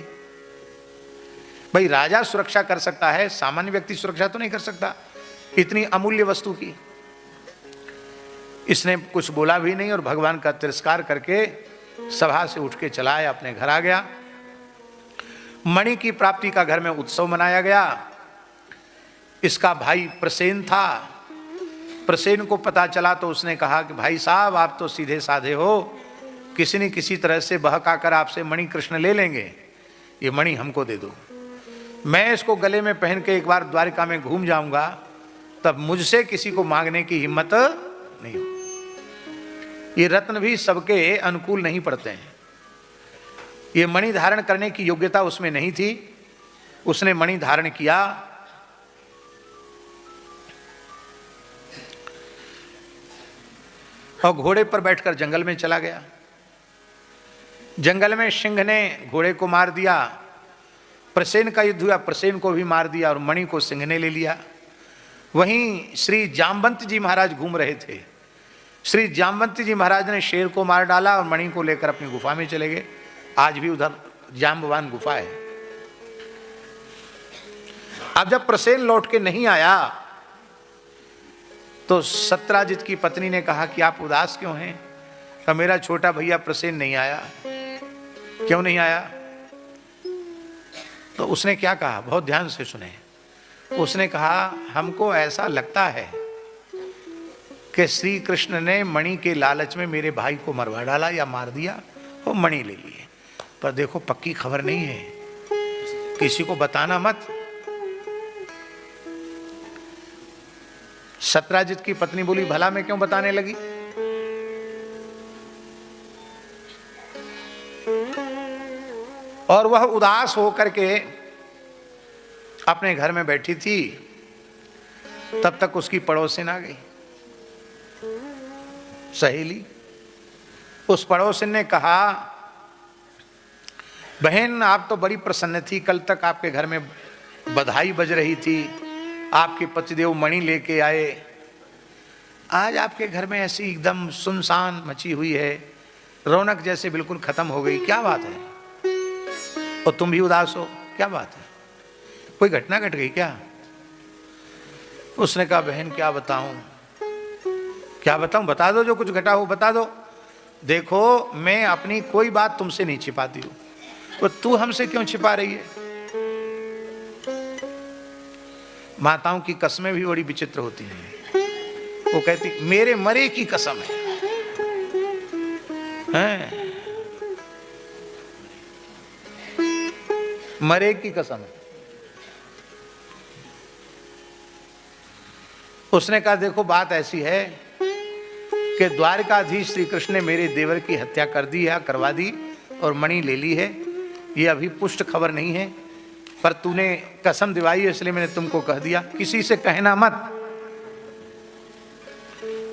भाई राजा सुरक्षा कर सकता है, सामान्य व्यक्ति सुरक्षा तो नहीं कर सकता इतनी अमूल्य वस्तु की। इसने कुछ बोला भी नहीं और भगवान का तिरस्कार करके सभा से उठ के चला आया, अपने घर आ गया। मणि की प्राप्ति का घर में उत्सव मनाया गया। इसका भाई प्रसेन था। प्रसेन को पता चला तो उसने कहा कि भाई साहब आप तो सीधे साधे हो, किसी न किसी तरह से बहका कर आपसे मणि कृष्ण ले लेंगे, ये मणि हमको दे दो। मैं इसको गले में पहन के एक बार द्वारिका में घूम जाऊंगा, तब मुझसे किसी को मांगने की हिम्मत नहीं हो। ये रत्न भी सबके अनुकूल नहीं पड़ते हैं। ये मणि धारण करने की योग्यता उसमें नहीं थी, उसने मणि धारण किया। और घोड़े पर बैठकर जंगल में चला गया। जंगल में सिंह ने घोड़े को मार दिया। प्रसेन का युद्ध हुआ, प्रसेन को भी मार दिया और मणि को सिंह ने ले लिया। वहीं श्री जामवंत जी महाराज घूम रहे थे। श्री जामवंत जी महाराज ने शेर को मार डाला और मणि को लेकर अपनी गुफा में चले गए। आज भी उधर जाम्बवान गुफा है। अब जब प्रसेन लौट के नहीं आया तो सत्राजित की पत्नी ने कहा कि आप उदास क्यों हैं? तो मेरा छोटा भैया प्रसेन नहीं आया। क्यों नहीं आया? तो उसने क्या कहा, बहुत ध्यान से सुने। उसने कहा हमको ऐसा लगता है कि श्री कृष्ण ने मणि के लालच में मेरे भाई को मरवा डाला या मार दिया और मणि ले लिए, पर देखो पक्की खबर नहीं है, किसी को बताना मत। सत्राजित की पत्नी बोली भला मैं क्यों बताने लगी? और वह उदास होकर के अपने घर में बैठी थी। तब तक उसकी पड़ोसिन आ गई, सहेली। उस पड़ोसिन ने कहा बहन आप तो बड़ी प्रसन्न थी, कल तक आपके घर में बधाई बज रही थी, आपके पतिदेव मणि लेके आए, आज आपके घर में ऐसी एकदम सुनसान मची हुई है, रौनक जैसे बिल्कुल खत्म हो गई, क्या बात है? और तुम भी उदास हो, क्या बात है? कोई घटना घट गई क्या? उसने कहा बहन क्या बताऊं, क्या बताऊं? बता दो, जो कुछ घटा हो बता दो। देखो मैं अपनी कोई बात तुमसे नहीं छिपाती हूं, तो तू हमसे क्यों छिपा रही है? माताओं की कसमें भी बड़ी विचित्र होती हैं। वो कहती मेरे मरे की कसम है, मरे की कसम है। उसने कहा देखो बात ऐसी है कि द्वारकाधीश श्री कृष्ण ने मेरे देवर की हत्या कर दी है, करवा दी और मणि ले ली है। ये अभी पुष्ट खबर नहीं है, पर तूने कसम दिवाई है इसलिए मैंने तुमको कह दिया, किसी से कहना मत।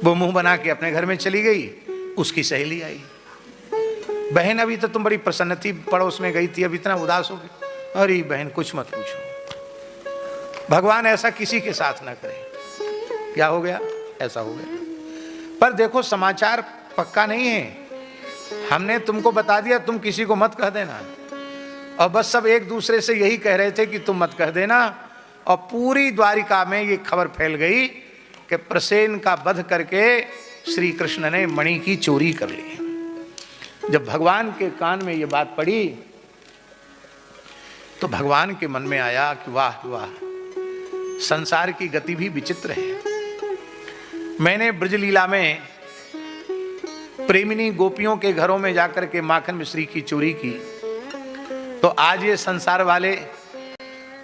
वो मुंह बना के अपने घर में चली गई। उसकी सहेली आई, बहन अभी तो तुम बड़ी प्रसन्न थी, पड़ोस में गई थी, अब इतना उदास हो गई। अरे बहन कुछ मत पूछो, भगवान ऐसा किसी के साथ ना करे। क्या हो गया? ऐसा हो गया। पर देखो समाचार पक्का नहीं है, हमने तुमको बता दिया, तुम किसी को मत कह देना। और बस सब एक दूसरे से यही कह रहे थे कि तुम मत कह देना, और पूरी द्वारिका में ये खबर फैल गई कि प्रसेन का वध करके श्री कृष्ण ने मणि की चोरी कर ली। जब भगवान के कान में ये बात पड़ी तो भगवान के मन में आया कि वाह वाह, संसार की गति भी विचित्र है। मैंने ब्रजलीला में प्रेमिनी गोपियों के घरों में जाकर के माखन मिश्री की चोरी की, तो आज ये संसार वाले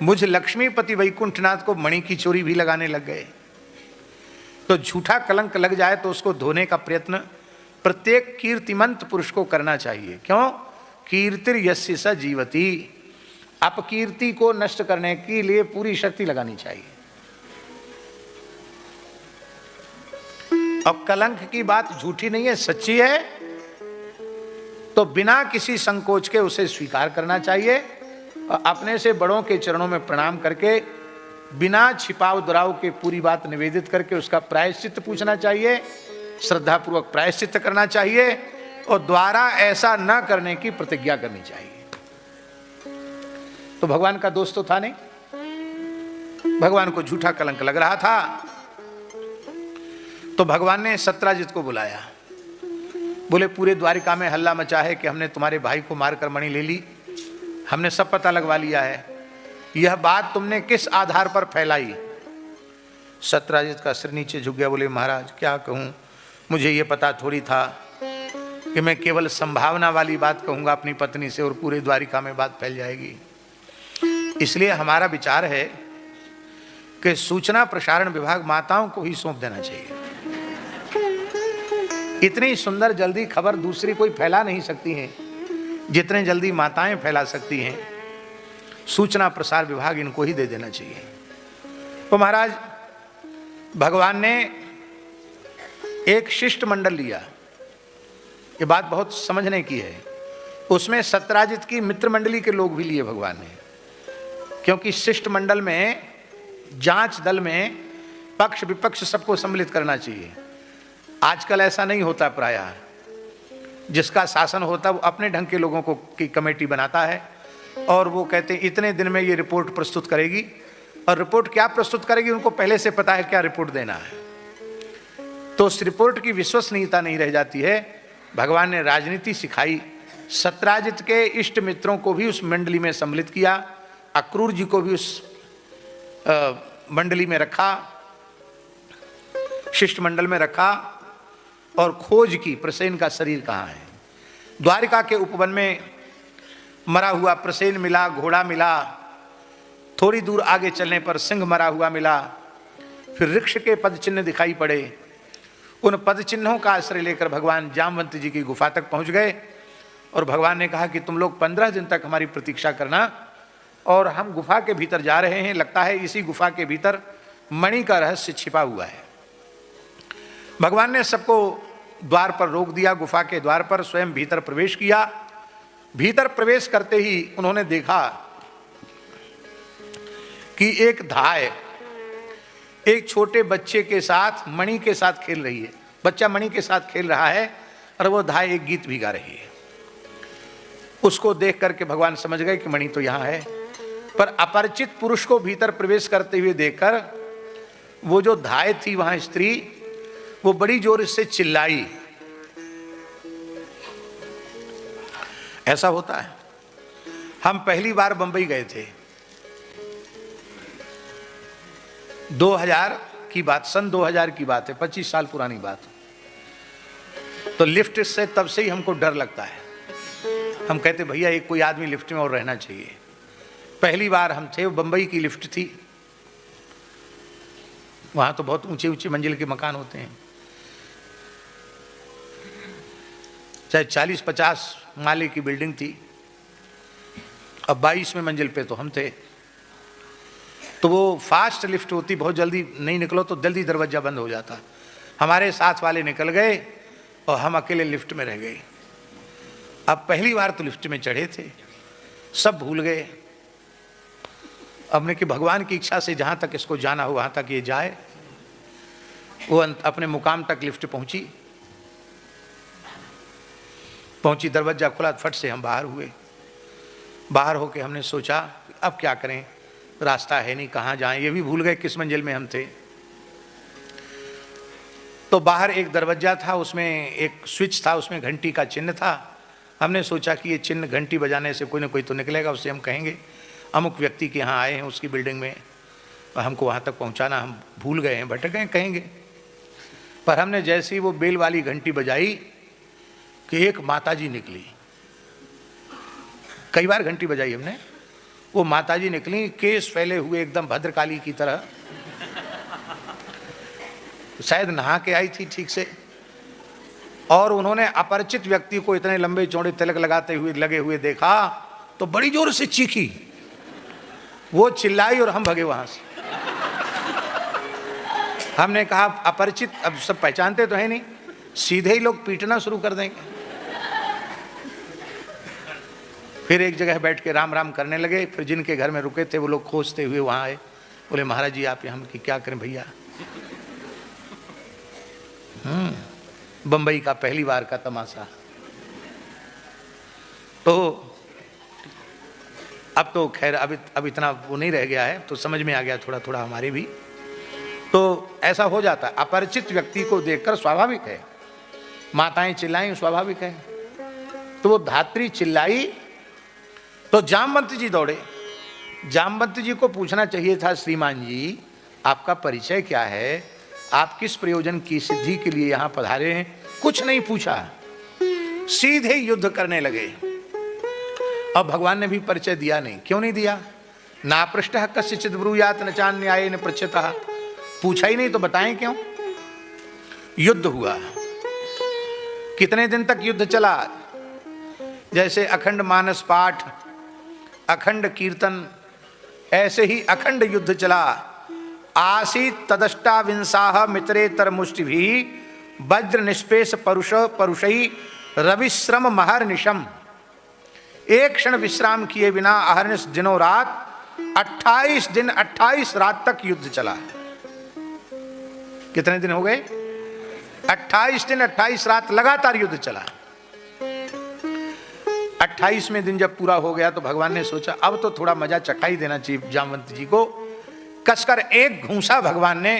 मुझ लक्ष्मीपति वैकुंठनाथ को मणि की चोरी भी लगाने लग गए। तो झूठा कलंक लग जाए तो उसको धोने का प्रयत्न प्रत्येक कीर्तिमंत पुरुष को करना चाहिए। क्यों? कीर्तिर यस्य स जीवति, अपकीर्ति को नष्ट करने के लिए पूरी शक्ति लगानी चाहिए। अब कलंक की बात झूठी नहीं है, सच्ची है, तो बिना किसी संकोच के उसे स्वीकार करना चाहिए और अपने से बड़ों के चरणों में प्रणाम करके बिना छिपाव दुराव के पूरी बात निवेदित करके उसका प्रायश्चित पूछना चाहिए, श्रद्धापूर्वक प्रायश्चित करना चाहिए और द्वारा ऐसा न करने की प्रतिज्ञा करनी चाहिए। तो भगवान का दोस्त तो था नहीं, भगवान को झूठा कलंक लग रहा था। तो भगवान ने सत्राजित को बुलाया, बोले पूरे द्वारिका में हल्ला मचा है कि हमने तुम्हारे भाई को मारकर मणि ले ली, हमने सब पता लगवा लिया है, यह बात तुमने किस आधार पर फैलाई? सत्राजित का सिर नीचे झुक गया, बोले महाराज क्या कहूँ, मुझे ये पता थोड़ी था कि मैं केवल संभावना वाली बात कहूँगा अपनी पत्नी से और पूरे द्वारिका में बात फैल जाएगी। इसलिए हमारा विचार है कि सूचना प्रसारण विभाग माताओं को ही सौंप देना चाहिए। इतनी सुंदर जल्दी खबर दूसरी कोई फैला नहीं सकती है जितने जल्दी माताएं फैला सकती हैं। सूचना प्रसार विभाग इनको ही दे देना चाहिए। तो महाराज भगवान ने एक शिष्ट मंडल लिया, ये बात बहुत समझने की है। उसमें सत्राजित की मित्र मंडली के लोग भी लिए भगवान ने, क्योंकि शिष्ट मंडल में जांच दल में पक्ष विपक्ष सबको सम्मिलित करना चाहिए। आजकल ऐसा नहीं होता, प्रायः जिसका शासन होता वो अपने ढंग के लोगों को की कमेटी बनाता है और वो कहते हैं इतने दिन में ये रिपोर्ट प्रस्तुत करेगी, और रिपोर्ट क्या प्रस्तुत करेगी उनको पहले से पता है क्या रिपोर्ट देना है। तो उस रिपोर्ट की विश्वसनीयता नहीं रह जाती है। भगवान ने राजनीति सिखाई, सत्राजित के इष्ट मित्रों को भी उस मंडली में सम्मिलित किया, अक्रूर जी को भी उस मंडली में रखा, शिष्ट मंडल में रखा, और खोज की प्रसेन का शरीर कहाँ है। द्वारिका के उपवन में मरा हुआ प्रसेन मिला, घोड़ा मिला, थोड़ी दूर आगे चलने पर सिंह मरा हुआ मिला, फिर वृक्ष के पद चिन्ह दिखाई पड़े। उन पद चिन्हों का आश्रय लेकर भगवान जामवंत जी की गुफा तक पहुंच गए और भगवान ने कहा कि तुम लोग 15 दिन तक हमारी प्रतीक्षा करना, और हम गुफा के भीतर जा रहे हैं। लगता है इसी गुफा के भीतर मणि का रहस्य छिपा हुआ है। भगवान ने सबको द्वार पर रोक दिया, गुफा के द्वार पर स्वयं भीतर प्रवेश किया। भीतर प्रवेश करते ही उन्होंने देखा कि एक धाय एक छोटे बच्चे के साथ मणि के साथ खेल रही है। बच्चा मणि के साथ खेल रहा है और वो धाय एक गीत भी गा रही है। उसको देख करके भगवान समझ गए कि मणि तो यहां है, पर अपरिचित पुरुष को भीतर प्रवेश करते हुए देखकर वो जो धाय थी वहां स्त्री, वो बड़ी जोर से चिल्लाई। ऐसा होता है। हम पहली बार बंबई गए थे 2000 की बात, सन 2000 की बात है, 25 साल पुरानी बात। तो लिफ्ट से तब से ही हमको डर लगता है। हम कहते भैया एक कोई आदमी लिफ्ट में और रहना चाहिए। पहली बार हम थे, वो बंबई की लिफ्ट थी। वहां तो बहुत ऊंचे ऊंचे मंजिल के मकान होते हैं, चाहे 40-50 माले की बिल्डिंग थी। अब 22वें मंजिल पे तो हम थे। तो वो फास्ट लिफ्ट होती, बहुत जल्दी नहीं निकलो तो जल्दी दरवाजा बंद हो जाता। हमारे साथ वाले निकल गए और हम अकेले लिफ्ट में रह गए। अब पहली बार तो लिफ्ट में चढ़े थे, सब भूल गए। हमने कि भगवान की इच्छा से जहाँ तक इसको जाना हो वहाँ तक ये जाए। वो अपने मुकाम तक लिफ्ट पहुँची, दरवाजा खुला, फट से हम बाहर हुए। बाहर होके हमने सोचा अब क्या करें, रास्ता है नहीं, कहाँ जाएं, ये भी भूल गए किस मंजिल में हम थे। तो बाहर एक दरवाजा था, उसमें एक स्विच था, उसमें घंटी का चिन्ह था। हमने सोचा कि ये चिन्ह घंटी बजाने से कोई ना कोई तो निकलेगा, उससे हम कहेंगे अमुक व्यक्ति के यहाँ आए हैं, उसकी बिल्डिंग में, और हमको वहाँ तक पहुँचाना, हम भूल गए हैं, भटक गए, कहेंगे। पर हमने जैसे ही वो बेल वाली घंटी बजाई कि एक माताजी निकली। कई बार घंटी बजाई हमने, वो माताजी निकली, केस फैले हुए एकदम भद्रकाली की तरह, शायद नहा के आई थी ठीक से। और उन्होंने अपरिचित व्यक्ति को इतने लंबे चौड़े तिलक लगाते हुए लगे हुए देखा तो बड़ी जोर से चीखी। वो चिल्लाई और हम भगे वहां से। हमने कहा अपरिचित, अब सब पहचानते तो है नहीं, सीधे ही लोग पीटना शुरू कर देंगे। फिर एक जगह बैठ के राम राम करने लगे। फिर जिनके घर में रुके थे वो लोग खोजते हुए वहां आए, बोले महाराज जी आप यहाँ की क्या करें भैया। बंबई का पहली बार का तमाशा। तो अब तो खैर अब इतना वो नहीं रह गया है, तो समझ में आ गया थोड़ा थोड़ा हमारे भी। तो ऐसा हो जाता है, अपरिचित व्यक्ति को देखकर स्वाभाविक है, माताएं चिल्लाई स्वाभाविक है। तो वो धात्री चिल्लाई तो जामवंत जी दौड़े। जामवंत जी को पूछना चाहिए था, श्रीमान जी आपका परिचय क्या है, आप किस प्रयोजन की सिद्धि के लिए यहाँ पधारे हैं। कुछ नहीं पूछा, सीधे युद्ध करने लगे। अब भगवान ने भी परिचय दिया नहीं। क्यों नहीं दिया? ना पृष्ठ कस्यचित् ब्रूयात् न चान्यायेन पृच्छतः। पूछा ही नहीं तो बताएं क्यों। युद्ध हुआ। कितने दिन तक युद्ध चला? जैसे अखंड मानस पाठ, अखंड कीर्तन, ऐसे ही अखंड युद्ध चला। आसीत तदष्टाविंसाः मित्रेतर मुष्टिभिः वज्र निष्पेष परुष परुषै रविश्रम महर्निशम। एक क्षण विश्राम किए बिना अहर्निश दिनों रात 28 दिन 28 रात तक युद्ध चला। कितने दिन हो गए? 28 दिन 28 रात लगातार युद्ध चला। 28वें दिन जब पूरा हो गया तो भगवान ने सोचा अब तो थोड़ा मजा चखा ही देना चाहिए जामवंत जी को। कसकर एक घूंसा भगवान ने,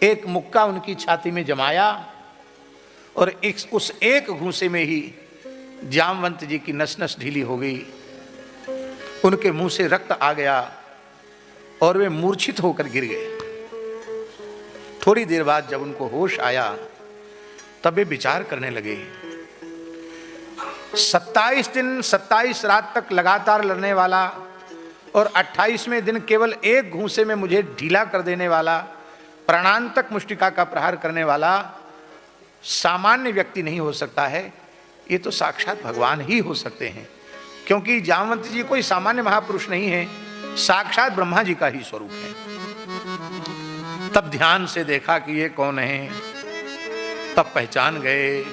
एक मुक्का उनकी छाती में जमाया और उस एक घूंसे में ही जामवंत जी की नस नस ढीली हो गई, उनके मुंह से रक्त आ गया और वे मूर्छित होकर गिर गए। थोड़ी देर बाद जब उनको होश आया तब वे विचार करने लगे, 27 दिन 27 रात तक लगातार लड़ने वाला और 28वें दिन केवल एक घूंसे में मुझे ढीला कर देने वाला, प्राणांतक मुष्टिका का प्रहार करने वाला सामान्य व्यक्ति नहीं हो सकता है, ये तो साक्षात भगवान ही हो सकते हैं। क्योंकि जामवंत जी कोई सामान्य महापुरुष नहीं है, साक्षात ब्रह्मा जी का ही स्वरूप है। तब ध्यान से देखा कि ये कौन है, तब पहचान गए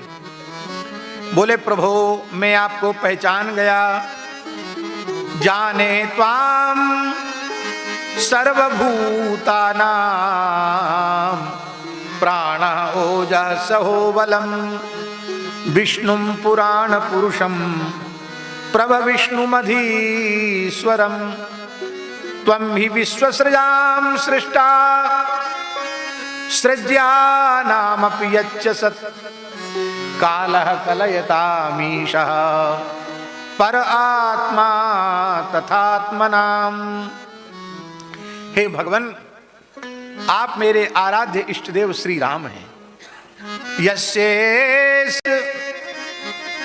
बोले प्रभो मैं आपको पहचान गया, जाने त्वाम सर्वभूतानां प्राण ओजसहो बलम विष्णुं पुराण पुरुषं प्रभविष्णुमधीश्वरं त्वं हि विश्वसृजां सृष्टा सृज्यानामपि यच्च सत् कालः कलयतामीशः पर आत्मा तथात्मनाम। हे भगवान, आप मेरे आराध्य इष्टदेव श्री राम हैं। यस्येष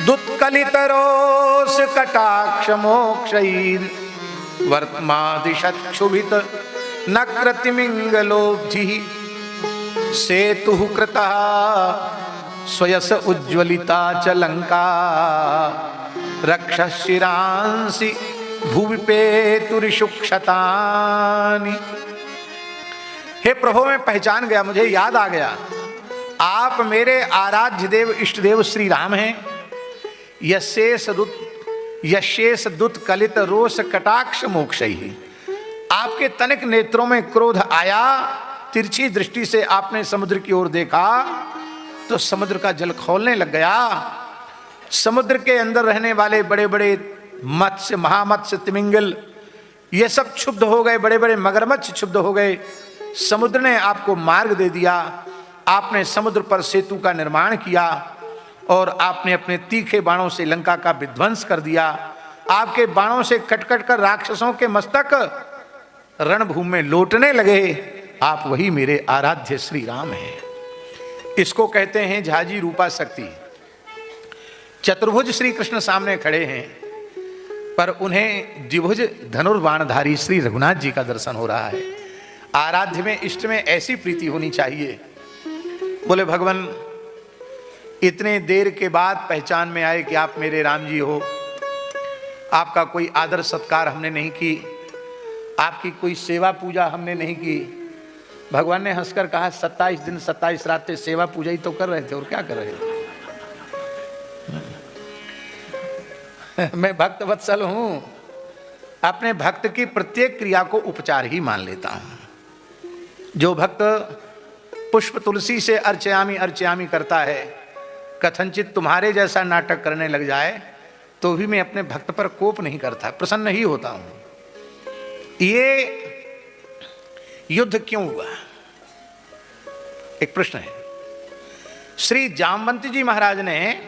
दुत्कलितरोष कटाक्ष मोक्षैर वर्तमादिशक्षुभित नक्रतिमिंगलोब्धि सेतुः कृतः स्वयस उज्ज्वलिता च लंका रक्षशिरांसि भुवि पेतुरिषुक्षतानि। हे प्रभु मैं पहचान गया, मुझे याद आ गया, आप मेरे आराध्य देव इष्टदेव श्री राम हैं। यशेष दुत कलित रोष कटाक्ष मोक्षैहि। आपके तनिक नेत्रों में क्रोध आया, तिरछी दृष्टि से आपने समुद्र की ओर देखा तो समुद्र का जल खौलने लग गया। समुद्र के अंदर रहने वाले बड़े बड़े मत्स्य, महामत्स्य, तिमिंगल, ये सब क्षुब्ध हो गए, बड़े बड़े मगरमच्छ क्षुब्ध हो गए। समुद्र ने आपको मार्ग दे दिया। आपने समुद्र पर सेतु का निर्माण किया और आपने अपने तीखे बाणों से लंका का विध्वंस कर दिया। आपके बाणों से कट कट कर राक्षसों के मस्तक रणभूमि में लौटने लगे। आप वही मेरे आराध्य श्री राम हैं। इसको कहते हैं झाजी रूपा शक्ति। चतुर्भुज श्री कृष्ण सामने खड़े हैं, पर उन्हें द्विभुज धनुर्बाणधारी श्री रघुनाथ जी का दर्शन हो रहा है। आराध्य में, इष्ट में ऐसी प्रीति होनी चाहिए। बोले भगवान, इतने देर के बाद पहचान में आए कि आप मेरे राम जी हो। आपका कोई आदर सत्कार हमने नहीं की, आपकी कोई सेवा पूजा हमने नहीं की। भगवान ने हंसकर कहा, 27 दिन 27 रातें सेवा पूजा ही तो कर रहे थे, और क्या कर रहे थे। मैं भक्त वत्सल हूं, अपने भक्त की प्रत्येक क्रिया को उपचार ही मान लेता हूं। जो भक्त पुष्प तुलसी से अर्चयामी अर्चयामी करता है, कथनचित तुम्हारे जैसा नाटक करने लग जाए तो भी मैं अपने भक्त पर कोप नहीं करता, प्रसन्न ही होता हूं। ये युद्ध क्यों हुआ, एक प्रश्न है। श्री जामवंती जी महाराज ने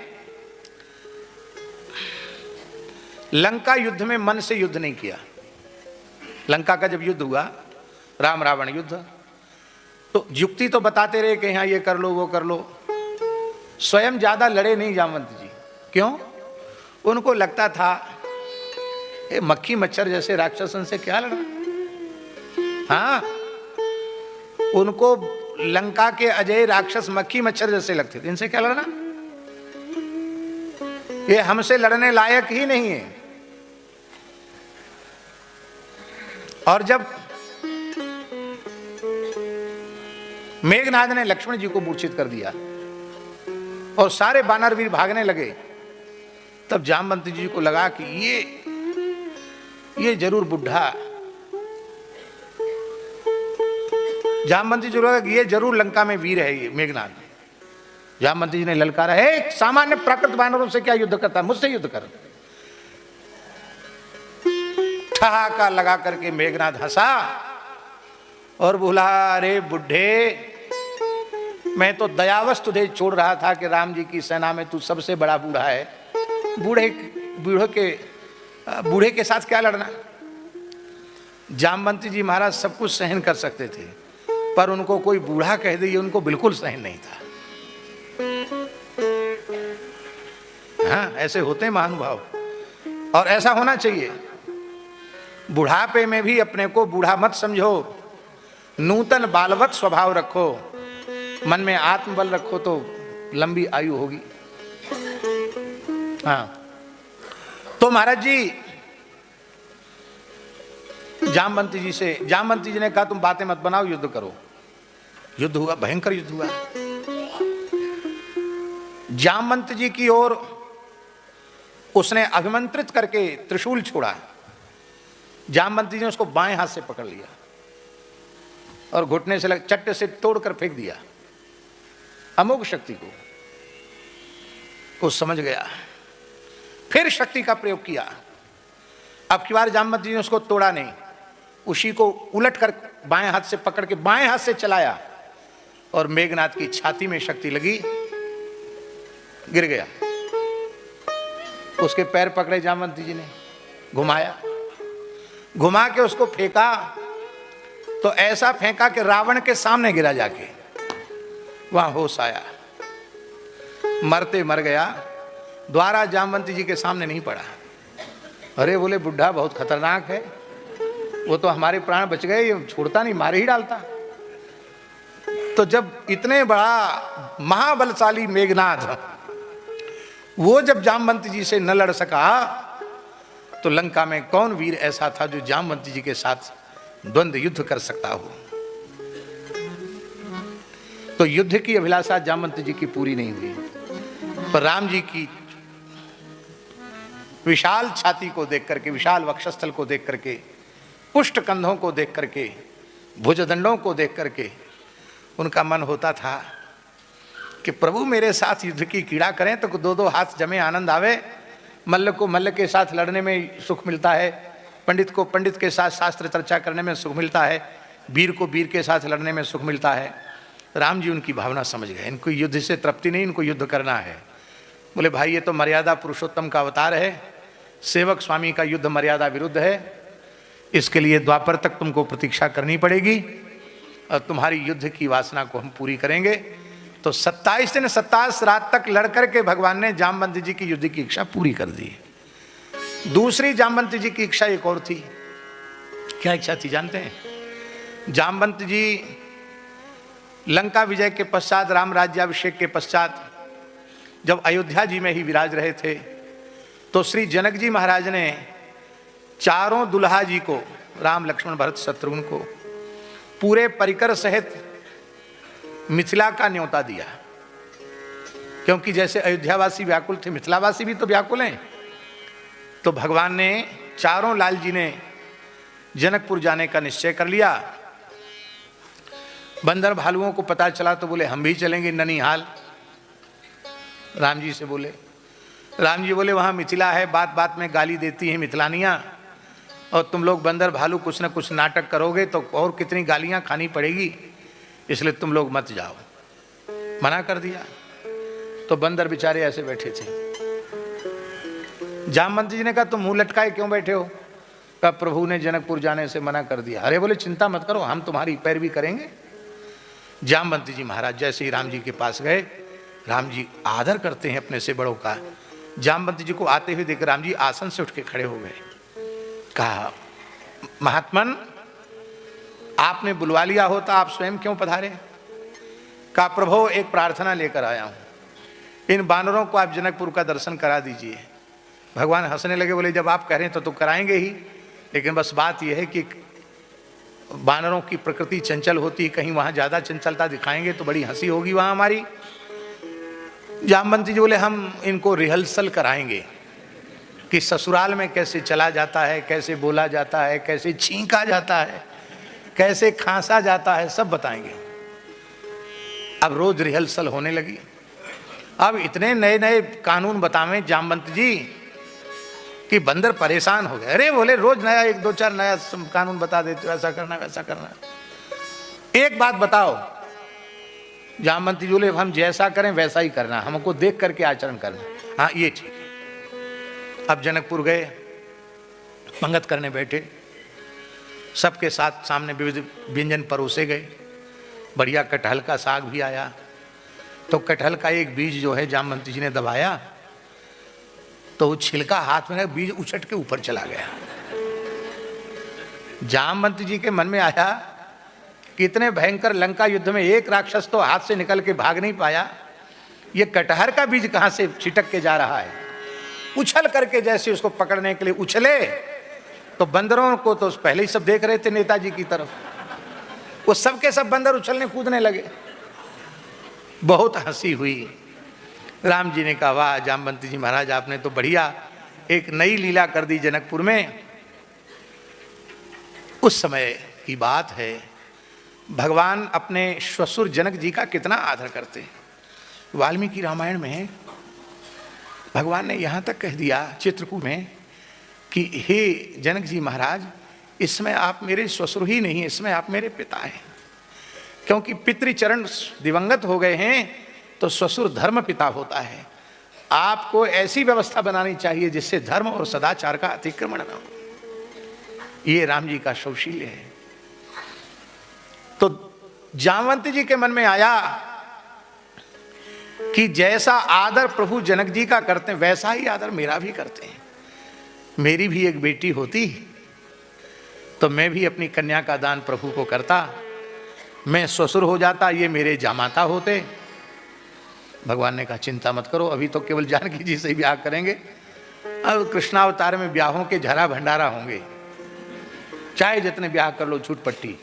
लंका युद्ध में मन से युद्ध नहीं किया। लंका का जब युद्ध हुआ, राम रावण युद्ध, तो युक्ति तो बताते रहे कि हाँ ये कर लो वो कर लो। स्वयं ज्यादा लड़े नहीं जामवंत जी। क्यों? उनको लगता था ये मक्खी मच्छर जैसे राक्षसन से क्या लड़ना। हाँ, उनको लंका के अजय राक्षस मक्खी मच्छर जैसे लगते थे, इनसे क्या लड़ना, ये हमसे लड़ने लायक ही नहीं है। और जब मेघनाद ने लक्ष्मण जी को मूर्छित कर दिया और सारे बानर वीर भागने लगे, तब जामवंती जी को लगा कि ये जरूर बुढ़ा, जामवंती जी को लगा कि ये जरूर लंका में वीर है ये मेघनाद। जामवंती जी ने ललकारा, है सामान्य प्राकृत बानरों से क्या युद्ध करता, मुझसे युद्ध कर। ठहाका लगा करके मेघनाद हंसा और बोला, अरे बुढ़े, मैं तो दयावश तुझे छोड़ रहा था कि राम जी की सेना में तू सबसे बड़ा बूढ़ा है, बूढ़े के साथ क्या लड़ना। जामवंती जी महाराज सब कुछ सहन कर सकते थे, पर उनको कोई बूढ़ा कह दे ये उनको बिल्कुल सहन नहीं था। हाँ, ऐसे होते हैं महानुभाव, और ऐसा होना चाहिए। बुढ़ापे में भी अपने को बूढ़ा मत समझो, नूतन बालवत स्वभाव रखो, मन में आत्मबल रखो तो लंबी आयु होगी। हाँ, तो महाराज जी जामवंती जी ने कहा तुम बातें मत बनाओ, युद्ध करो। युद्ध हुआ, भयंकर युद्ध हुआ। जामवंत जी की ओर उसने अभिमंत्रित करके त्रिशूल छोड़ा। जामवंती जी ने उसको बाएं हाथ से पकड़ लिया और घुटने से चट्टे से तोड़कर फेंक दिया। अमोघ शक्ति को वो समझ गया, फिर शक्ति का प्रयोग किया। अब की बार जामवंती जी ने उसको तोड़ा नहीं, उसी को उलट कर बाएं हाथ से पकड़ के बाएं हाथ से चलाया और मेघनाथ की छाती में शक्ति लगी, गिर गया। उसके पैर पकड़े जामवंती जी ने, घुमाया, घुमा के उसको फेंका तो ऐसा फेंका कि रावण के सामने गिरा, जाके वहां होश आया, मरते मर गया। द्वारा जामवंती जी के सामने नहीं पड़ा। अरे बोले बुढ़ा बहुत खतरनाक है, वो तो हमारे प्राण बच गए, ये छोड़ता नहीं, मारे ही डालता। तो जब इतने बड़ा महाबलशाली मेघनाथ वो जब जामवंती जी से न लड़ सका, तो लंका में कौन वीर ऐसा था जो जामवंती जी के साथ द्वंद्व युद्ध कर सकता हो। तो युद्ध की अभिलाषा जामवंती जी की पूरी नहीं हुई, पर राम जी की विशाल छाती को देख करके, विशाल वक्षस्थल को देख करके, पुष्ट कंधों को देख करके, भुजदंडों को देख करके उनका मन होता था कि प्रभु मेरे साथ युद्ध की क्रीड़ा करें तो दो दो हाथ जमे आनंद आवे। मल्ल को मल्ल के साथ लड़ने में सुख मिलता है, पंडित को पंडित के साथ शास्त्र चर्चा करने में सुख मिलता है, वीर को वीर के साथ लड़ने में सुख मिलता है। राम जी उनकी भावना समझ गए, इनको युद्ध से तृप्ति नहीं, इनको युद्ध करना है। बोले भाई ये तो मर्यादा पुरुषोत्तम का अवतार है, सेवक स्वामी का युद्ध मर्यादा विरुद्ध है, इसके लिए द्वापर तक तुमको प्रतीक्षा करनी पड़ेगी और तुम्हारी युद्ध की वासना को हम पूरी करेंगे। तो 27 दिन 27 रात तक लड़ करके भगवान ने जामवंती जी की युद्ध की इच्छा पूरी कर दी। दूसरी जामवंती जी की इच्छा एक और थी। क्या इच्छा थी जानते हैं? जामवंती जी लंका विजय के पश्चात, राम राज्याभिषेक के पश्चात जब अयोध्या जी में ही विराज रहे थे, तो श्री जनक जी महाराज ने चारों दुल्हा जी को, राम लक्ष्मण भरत शत्रुघ्न को, पूरे परिकर सहित मिथिला का न्योता दिया। क्योंकि जैसे अयोध्यावासी व्याकुल थे, मिथिलावासी भी तो व्याकुल हैं। तो भगवान ने, चारों लाल जी ने जनकपुर जाने का निश्चय कर लिया। बंदर भालुओं को पता चला तो बोले हम भी चलेंगे ननिहाल। राम जी से बोले, राम जी बोले वहाँ मिथिला है, बात बात में गाली देती हैं मिथिलानियाँ, और तुम लोग बंदर भालू कुछ न कुछ नाटक करोगे तो और कितनी गालियाँ खानी पड़ेगी, इसलिए तुम लोग मत जाओ। मना कर दिया। तो बंदर बेचारे ऐसे बैठे थे। जामवंती जी ने कहा तुम मुंह लटकाए क्यों बैठे हो? कहा प्रभु ने जनकपुर जाने से मना कर दिया। अरे बोले चिंता मत करो, हम तुम्हारी पैरवी करेंगे। जामवंती जी महाराज जैसे ही राम जी के पास गए, राम जी आदर करते हैं अपने से बड़ों का। जामवंती जी को आते हुए देख राम जी आसन से उठ के खड़े हो गए। कहा महात्मन आपने बुलवा लिया होता, आप स्वयं क्यों पधारे? कहा प्रभु एक प्रार्थना लेकर आया हूं, इन बानरों को आप जनकपुर का दर्शन करा दीजिए। भगवान हंसने लगे, बोले जब आप कह रहे हैं तो कराएंगे ही, लेकिन बस बात यह है कि बानरों की प्रकृति चंचल होती है, कहीं वहां ज्यादा चंचलता दिखाएंगे तो बड़ी हंसी होगी वहां हमारी। जामवंती जी बोले हम इनको रिहर्सल कराएंगे कि ससुराल में कैसे चला जाता है, कैसे बोला जाता है, कैसे छींका जाता है, कैसे खांसा जाता है, सब बताएंगे। अब रोज रिहर्सल होने लगी। अब इतने नए नए कानून बतावें जामवंती जी कि बंदर परेशान हो गए। अरे बोले रोज नया, एक दो चार नया कानून बता देते हो, ऐसा करना वैसा करना। एक बात बताओ। जामवंती जी बोले हम जैसा करें वैसा ही करना, हमको देख करके आचरण करना। हाँ ये ठीक है। अब जनकपुर गए, पंगत करने बैठे, सबके साथ सामने विविध व्यंजन परोसे गए। बढ़िया कटहल का साग भी आया। तो कटहल का एक बीज जो है जामवंती जी ने दबाया, तो वो छिलका हाथ में बीज उछट के ऊपर चला गया। जामवंती जी के मन में आया कि इतने भयंकर लंका युद्ध में एक राक्षस तो हाथ से निकल के भाग नहीं पाया, ये कटहर का बीज कहां से छिटक के जा रहा है। उछल करके जैसे उसको पकड़ने के लिए उछले, तो बंदरों को तो पहले ही सब देख रहे थे नेताजी की तरफ, वो सबके सब बंदर उछलने कूदने लगे। बहुत हंसी हुई। राम जी ने कहा वाह जामवंती जी महाराज आपने तो बढ़िया एक नई लीला कर दी जनकपुर में। उस समय की बात है, भगवान अपने श्वशुर जनक जी का कितना आदर करते हैं। वाल्मीकि रामायण में भगवान ने यहाँ तक कह दिया चित्रकूट में कि हे जनक जी महाराज, इसमें आप मेरे श्वशुर ही नहीं, इसमें आप मेरे पिता हैं। क्योंकि पितृचरण दिवंगत हो गए हैं तो ससुर धर्म पिता होता है। आपको ऐसी व्यवस्था बनानी चाहिए जिससे धर्म और सदाचार का अतिक्रमण न हो। ये राम जी का सौशील्य है। तो जामवंत जी के मन में आया कि जैसा आदर प्रभु जनक जी का करते हैं वैसा ही आदर मेरा भी करते हैं। मेरी भी एक बेटी होती तो मैं भी अपनी कन्या का दान प्रभु को करता, मैं ससुर हो जाता, ये मेरे जामाता होते। भगवान ने कहा चिंता मत करो, अभी तो केवल जानकी जी से ही ब्याह करेंगे, अब कृष्णावतार में ब्याहों के झरा भंडारा होंगे, चाहे जितने ब्याह कर लो छूट पट्टी।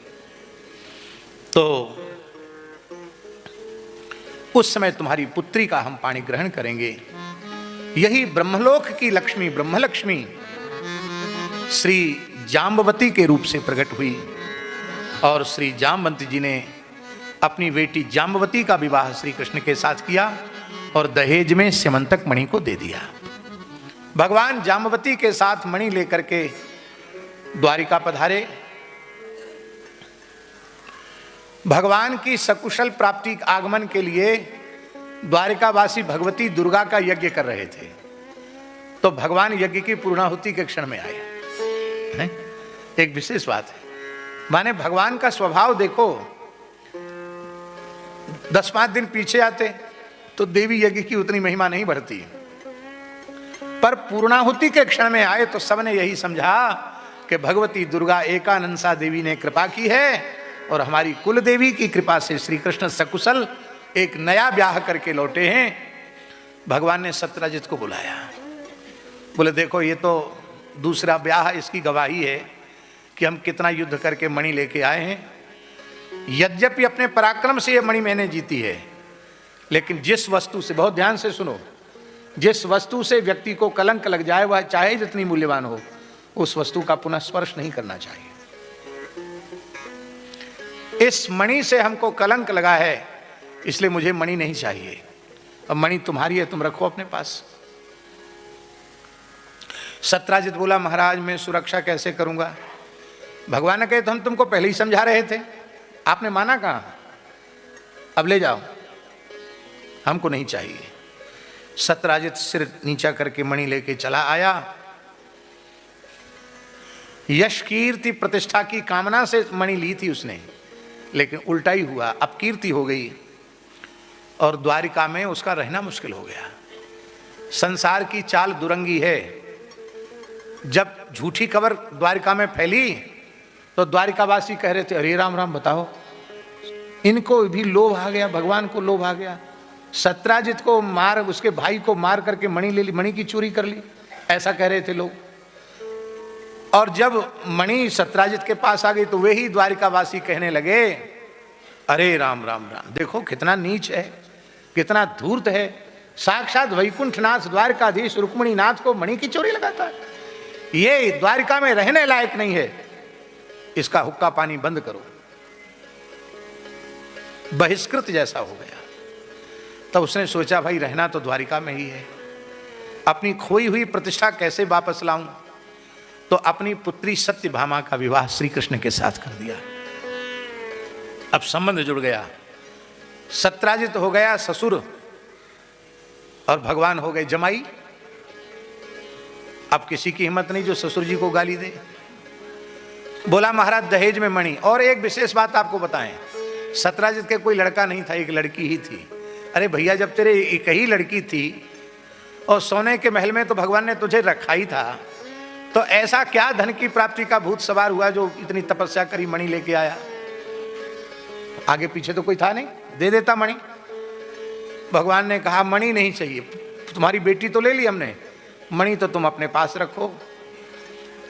तो उस समय तुम्हारी पुत्री का हम पाणी ग्रहण करेंगे। यही ब्रह्मलोक की लक्ष्मी ब्रह्मलक्ष्मी श्री जाम्बवती के रूप से प्रकट हुई और श्री जामवंत जी ने अपनी बेटी जाम्बवती का विवाह श्री कृष्ण के साथ किया और दहेज में स्यमंतक मणि को दे दिया। भगवान जाम्बवती के साथ मणि लेकर के द्वारिका पधारे। भगवान की सकुशल प्राप्ति आगमन के लिए द्वारिकावासी भगवती दुर्गा का यज्ञ कर रहे थे। तो भगवान यज्ञ की पूर्णाहुति के क्षण में आए हैं? एक विशेष बात है, माने भगवान का स्वभाव देखो, 10-5 दिन पीछे आते तो देवी यज्ञ की उतनी महिमा नहीं बढ़ती, पर पूर्णाहुति के क्षण में आए तो सबने यही समझा कि भगवती दुर्गा एकानंसा देवी ने कृपा की है और हमारी कुल देवी की कृपा से श्री कृष्ण सकुशल एक नया ब्याह करके लौटे हैं। भगवान ने सत्यराजित को बुलाया, बोले देखो ये तो दूसरा ब्याह, इसकी गवाही है कि हम कितना युद्ध करके मणि लेके आए हैं। यद्यपि अपने पराक्रम से ये मणि मैंने जीती है, लेकिन जिस वस्तु से, बहुत ध्यान से सुनो, जिस वस्तु से व्यक्ति को कलंक लग जाए वह चाहे जितनी मूल्यवान हो, उस वस्तु का पुनः स्पर्श नहीं करना चाहिए। इस मणि से हमको कलंक लगा है, इसलिए मुझे मणि नहीं चाहिए। अब मणि तुम्हारी है, तुम रखो अपने पास। सत्यराजित बोला महाराज मैं सुरक्षा कैसे करूंगा? भगवान ने कहे तो हम तुमको पहले ही समझा रहे थे, आपने माना कहाँ? अब ले जाओ, हमको नहीं चाहिए। सत्यराजित सिर नीचा करके मणि लेके चला आया। यश कीर्ति प्रतिष्ठा की कामना से मणि ली थी उसने, लेकिन उल्टा ही हुआ, अपकीर्ति हो गई और द्वारिका में उसका रहना मुश्किल हो गया। संसार की चाल दुरंगी है। जब झूठी खबर द्वारिका में फैली तो द्वारिकावासी कह रहे थे अरे राम राम, बताओ इनको भी लोभ आ गया, भगवान को लोभ आ गया, सत्यराजित को मार, उसके भाई को मार करके मणि ले ली, मणि की चोरी कर ली, ऐसा कह रहे थे लोग। और जब मणि सत्यराजित के पास आ गई तो वे ही द्वारिकावासी कहने लगे अरे राम राम राम, देखो कितना नीच है, कितना धूर्त है, साक्षात वैकुंठनाथ द्वारकाधीश रुक्मिणी नाथ को मणि की चोरी लगाता है, ये द्वारिका में रहने लायक नहीं है, इसका हुक्का पानी बंद करो। बहिष्कृत जैसा हो गया। तब उसने सोचा भाई रहना तो द्वारिका में ही है, अपनी खोई हुई प्रतिष्ठा कैसे वापस लाऊं? तो अपनी पुत्री सत्यभामा का विवाह श्री कृष्ण के साथ कर दिया। अब संबंध जुड़ गया, सत्यराजित हो गया ससुर और भगवान हो गए जमाई। अब किसी की हिम्मत नहीं जो ससुर जी को गाली दे। बोला महाराज दहेज में मणि। और एक विशेष बात आपको बताएं, सत्यराजित के कोई लड़का नहीं था, एक लड़की ही थी। अरे भैया जब तेरे एक ही लड़की थी और सोने के महल में तो भगवान ने तुझे रखा ही था, तो ऐसा क्या धन की प्राप्ति का भूत सवार हुआ जो इतनी तपस्या करी मणि लेके आया? आगे पीछे तो कोई था नहीं, दे देता मणि। भगवान ने कहा मणि नहीं चाहिए, तुम्हारी बेटी तो ले ली हमने, मणि तो तुम अपने पास रखो,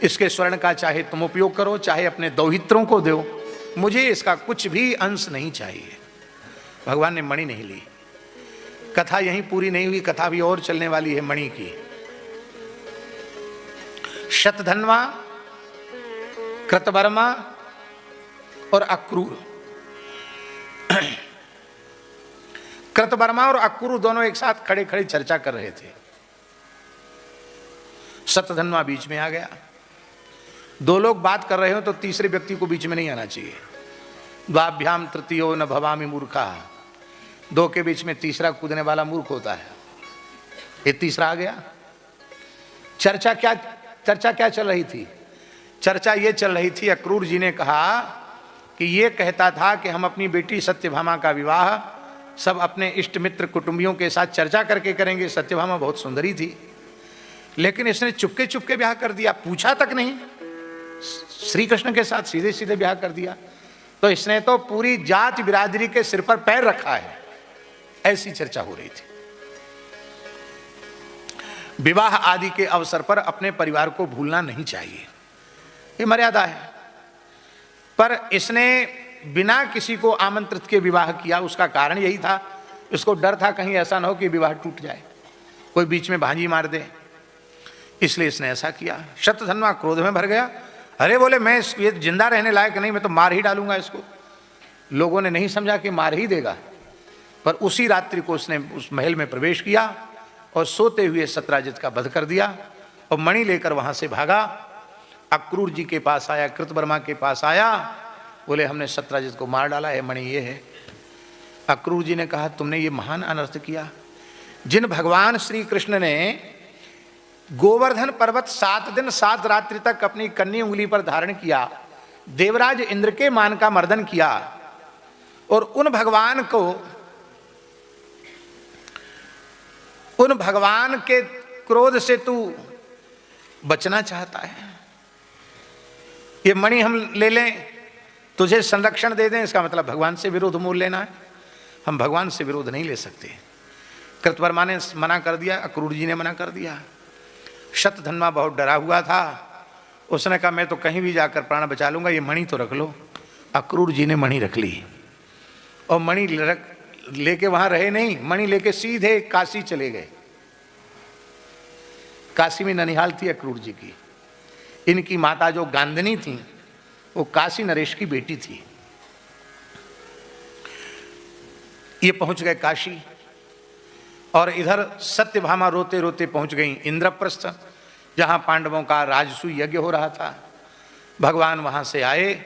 इसके स्वर्ण का चाहे तुम उपयोग करो, चाहे अपने दौहित्रों को दो, मुझे इसका कुछ भी अंश नहीं चाहिए। भगवान ने मणि नहीं ली। कथा यहीं पूरी नहीं हुई, कथा भी और चलने वाली है मणि की। शतधन्वा, कृतवर्मा और अक्रूर। कृतवर्मा और अक्रूर दोनों एक साथ खड़े खड़े चर्चा कर रहे थे। शतधन्वा बीच में आ गया। दो लोग बात कर रहे हो तो तीसरे व्यक्ति को बीच में नहीं आना चाहिए। द्वाभ्याम तृतीयो न भवामि मूर्खा, दो के बीच में तीसरा कूदने वाला मूर्ख होता है। ये तीसरा आ गया। चर्चा क्या चल रही थी? चर्चा ये चल रही थी, अक्रूर जी ने कहा कि ये कहता था कि हम अपनी बेटी सत्यभामा का विवाह सब अपने इष्ट मित्र कुटुंबियों के साथ चर्चा करके करेंगे। सत्यभामा बहुत सुंदरी थी, लेकिन इसने चुपके चुपके ब्याह कर दिया, पूछा तक नहीं। श्री कृष्ण के साथ सीधे सीधे ब्याह कर दिया। तो इसने तो पूरी जात बिरादरी के सिर पर पैर रखा है। ऐसी चर्चा हो रही थी। विवाह आदि के अवसर पर अपने परिवार को भूलना नहीं चाहिए, ये मर्यादा है। पर इसने बिना किसी को आमंत्रित के विवाह किया। उसका कारण यही था, इसको डर था कहीं ऐसा ना हो कि विवाह टूट जाए, कोई बीच में भांजी मार दे, इसलिए इसने ऐसा किया। शतधन्वा क्रोध में भर गया। अरे बोले, मैं ये जिंदा रहने लायक नहीं, मैं तो मार ही डालूंगा इसको। लोगों ने नहीं समझा कि मार ही देगा, पर उसी रात्रि को उसने उस महल में प्रवेश किया और सोते हुए सत्राजित का वध कर दिया और मणि लेकर वहां से भागा। अक्रूर जी के पास आया, कृतवर्मा के पास आया, बोले हमने सत्राजित को मार डाला है, मणि ये है। अक्रूर जी ने कहा तुमने ये महान अनर्थ किया। जिन भगवान श्री कृष्ण ने गोवर्धन पर्वत 7 दिन 7 रात्रि तक अपनी कन्नी उंगली पर धारण किया, देवराज इंद्र के मान का मर्दन किया, और उन भगवान के क्रोध से तू बचना चाहता है। ये मणि हम ले लें, तुझे संरक्षण दे दें, इसका मतलब भगवान से विरोध मोल लेना है। हम भगवान से विरोध नहीं ले सकते। कृतवर्मा ने मना कर दिया, अक्रूर जी ने मना कर दिया। शतधन्वा बहुत डरा हुआ था। उसने कहा मैं तो कहीं भी जाकर प्राण बचा लूंगा, ये मणि तो रख लो। अक्रूर जी ने मणि रख ली और मणि लेके वहां रहे नहीं, मणि लेके सीधे काशी चले गए। काशी में ननिहाल थी अक्रूर जी की। इनकी माता जो गांधनी थी वो काशी नरेश की बेटी थी। ये पहुंच गए काशी और इधर सत्यभामा रोते रोते पहुंच गई इंद्रप्रस्थ, जहां पांडवों का राजसूय यज्ञ हो रहा था। भगवान वहां से आए।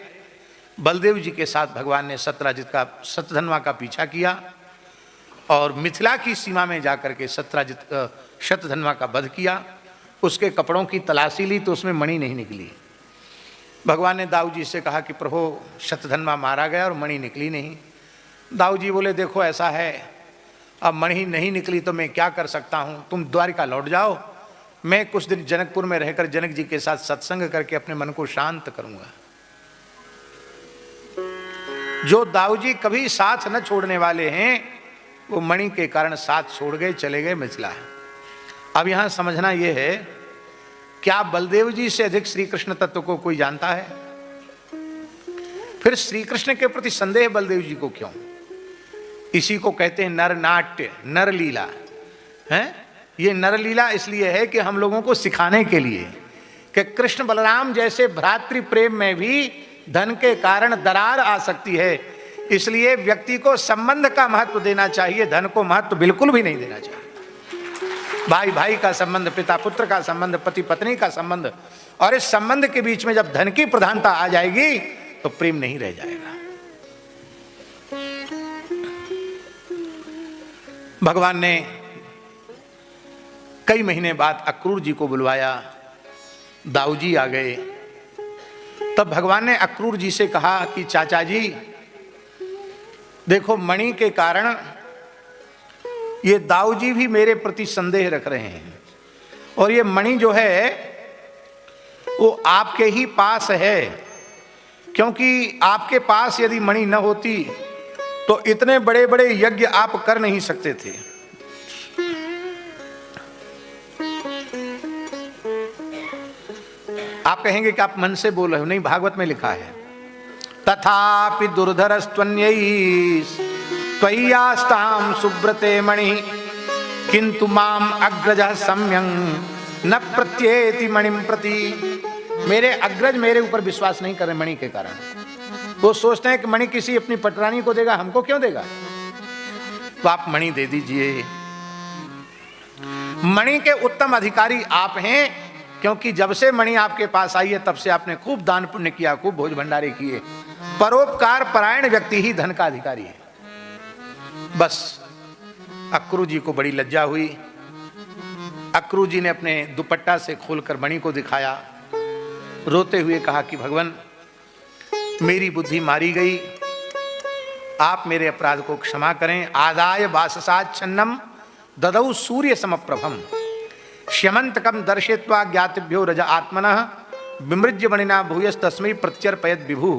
बलदेव जी के साथ भगवान ने शतधन्वा का पीछा किया और मिथिला की सीमा में जाकर के शतधन्वा का वध किया। उसके कपड़ों की तलाशी ली तो उसमें मणि नहीं निकली। भगवान ने दाऊ जी से कहा कि प्रभु शतधन्वा मारा गया और मणि निकली नहीं। दाऊ जी बोले देखो ऐसा है, अब मणि नहीं निकली तो मैं क्या कर सकता हूँ, तुम द्वारिका लौट जाओ, मैं कुछ दिन जनकपुर में रहकर जनक जी के साथ सत्संग करके अपने मन को शांत करूँगा। जो दाऊ जी कभी साथ न छोड़ने वाले हैं वो मणि के कारण साथ छोड़ गए, चले गए मिथिला। अब यहां समझना यह है, क्या बलदेव जी से अधिक श्री कृष्ण तत्व को कोई जानता है? फिर श्री कृष्ण के प्रति संदेह बलदेव जी को क्यों? इसी को कहते हैं नर नाट्य, नर लीला है। ये नर लीला इसलिए है कि हम लोगों को सिखाने के लिए कि कृष्ण बलराम जैसे भ्रातृ प्रेम में भी धन के कारण दरार आ सकती है। इसलिए व्यक्ति को संबंध का महत्व देना चाहिए, धन को महत्व बिल्कुल भी नहीं देना चाहिए। भाई भाई का संबंध, पिता पुत्र का संबंध, पति पत्नी का संबंध, और इस संबंध के बीच में जब धन की प्रधानता आ जाएगी तो प्रेम नहीं रह जाएगा। भगवान ने कई महीने बाद अक्रूर जी को बुलवाया। दाऊ जी आ गए। तब भगवान ने अक्रूर जी से कहा कि चाचा जी देखो, मणि के कारण ये दाऊ जी भी मेरे प्रति संदेह रख रहे हैं, और ये मणि जो है वो आपके ही पास है, क्योंकि आपके पास यदि मणि न होती तो इतने बड़े बड़े यज्ञ आप कर नहीं सकते थे। आप कहेंगे कि आप मन से बोल रहे हो, नहीं, भागवत में लिखा है तथापि दुर्धरस्त्वन्यैस् त्वय्यास्तां सुब्रते मणि किंतु माम अग्रजः सम्यं न प्रत्येति मणिम प्रति, मेरे अग्रज मेरे ऊपर विश्वास नहीं कर रहे मणि के कारण। वो सोचते हैं कि मणि किसी अपनी पटरानी को देगा, हमको क्यों देगा, तो आप मणि दे दीजिए। मणि के उत्तम अधिकारी आप हैं, क्योंकि जब से मणि आपके पास आई है तब से आपने खूब दान पुण्य किया, खूब भोज भंडारे किए। परोपकार परायण व्यक्ति ही धन का अधिकारी है। बस अक्रू जी को बड़ी लज्जा हुई। अक्रू जी ने अपने दुपट्टा से खोलकर मणि को दिखाया, रोते हुए कहा कि भगवान मेरी बुद्धि मारी गई, आप मेरे अपराध को क्षमा करें। आदाय वाससाच्छन्नम ददौ सूर्य समप्रभम श्यमंतकम दर्शयित्वा ज्ञातिभ्यो रज आत्मनः विमृज्य मणिना भूयस तस्मै प्रत्यर्पयत विभु।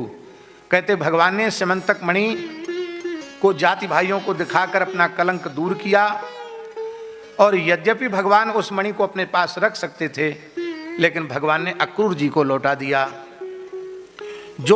कहते भगवान ने स्यमंतक मणि को जाति भाइयों को दिखाकर अपना कलंक दूर किया, और यद्यपि भगवान उस मणि को अपने पास रख सकते थे, लेकिन भगवान ने अक्रूर जी को लौटा दिया। जो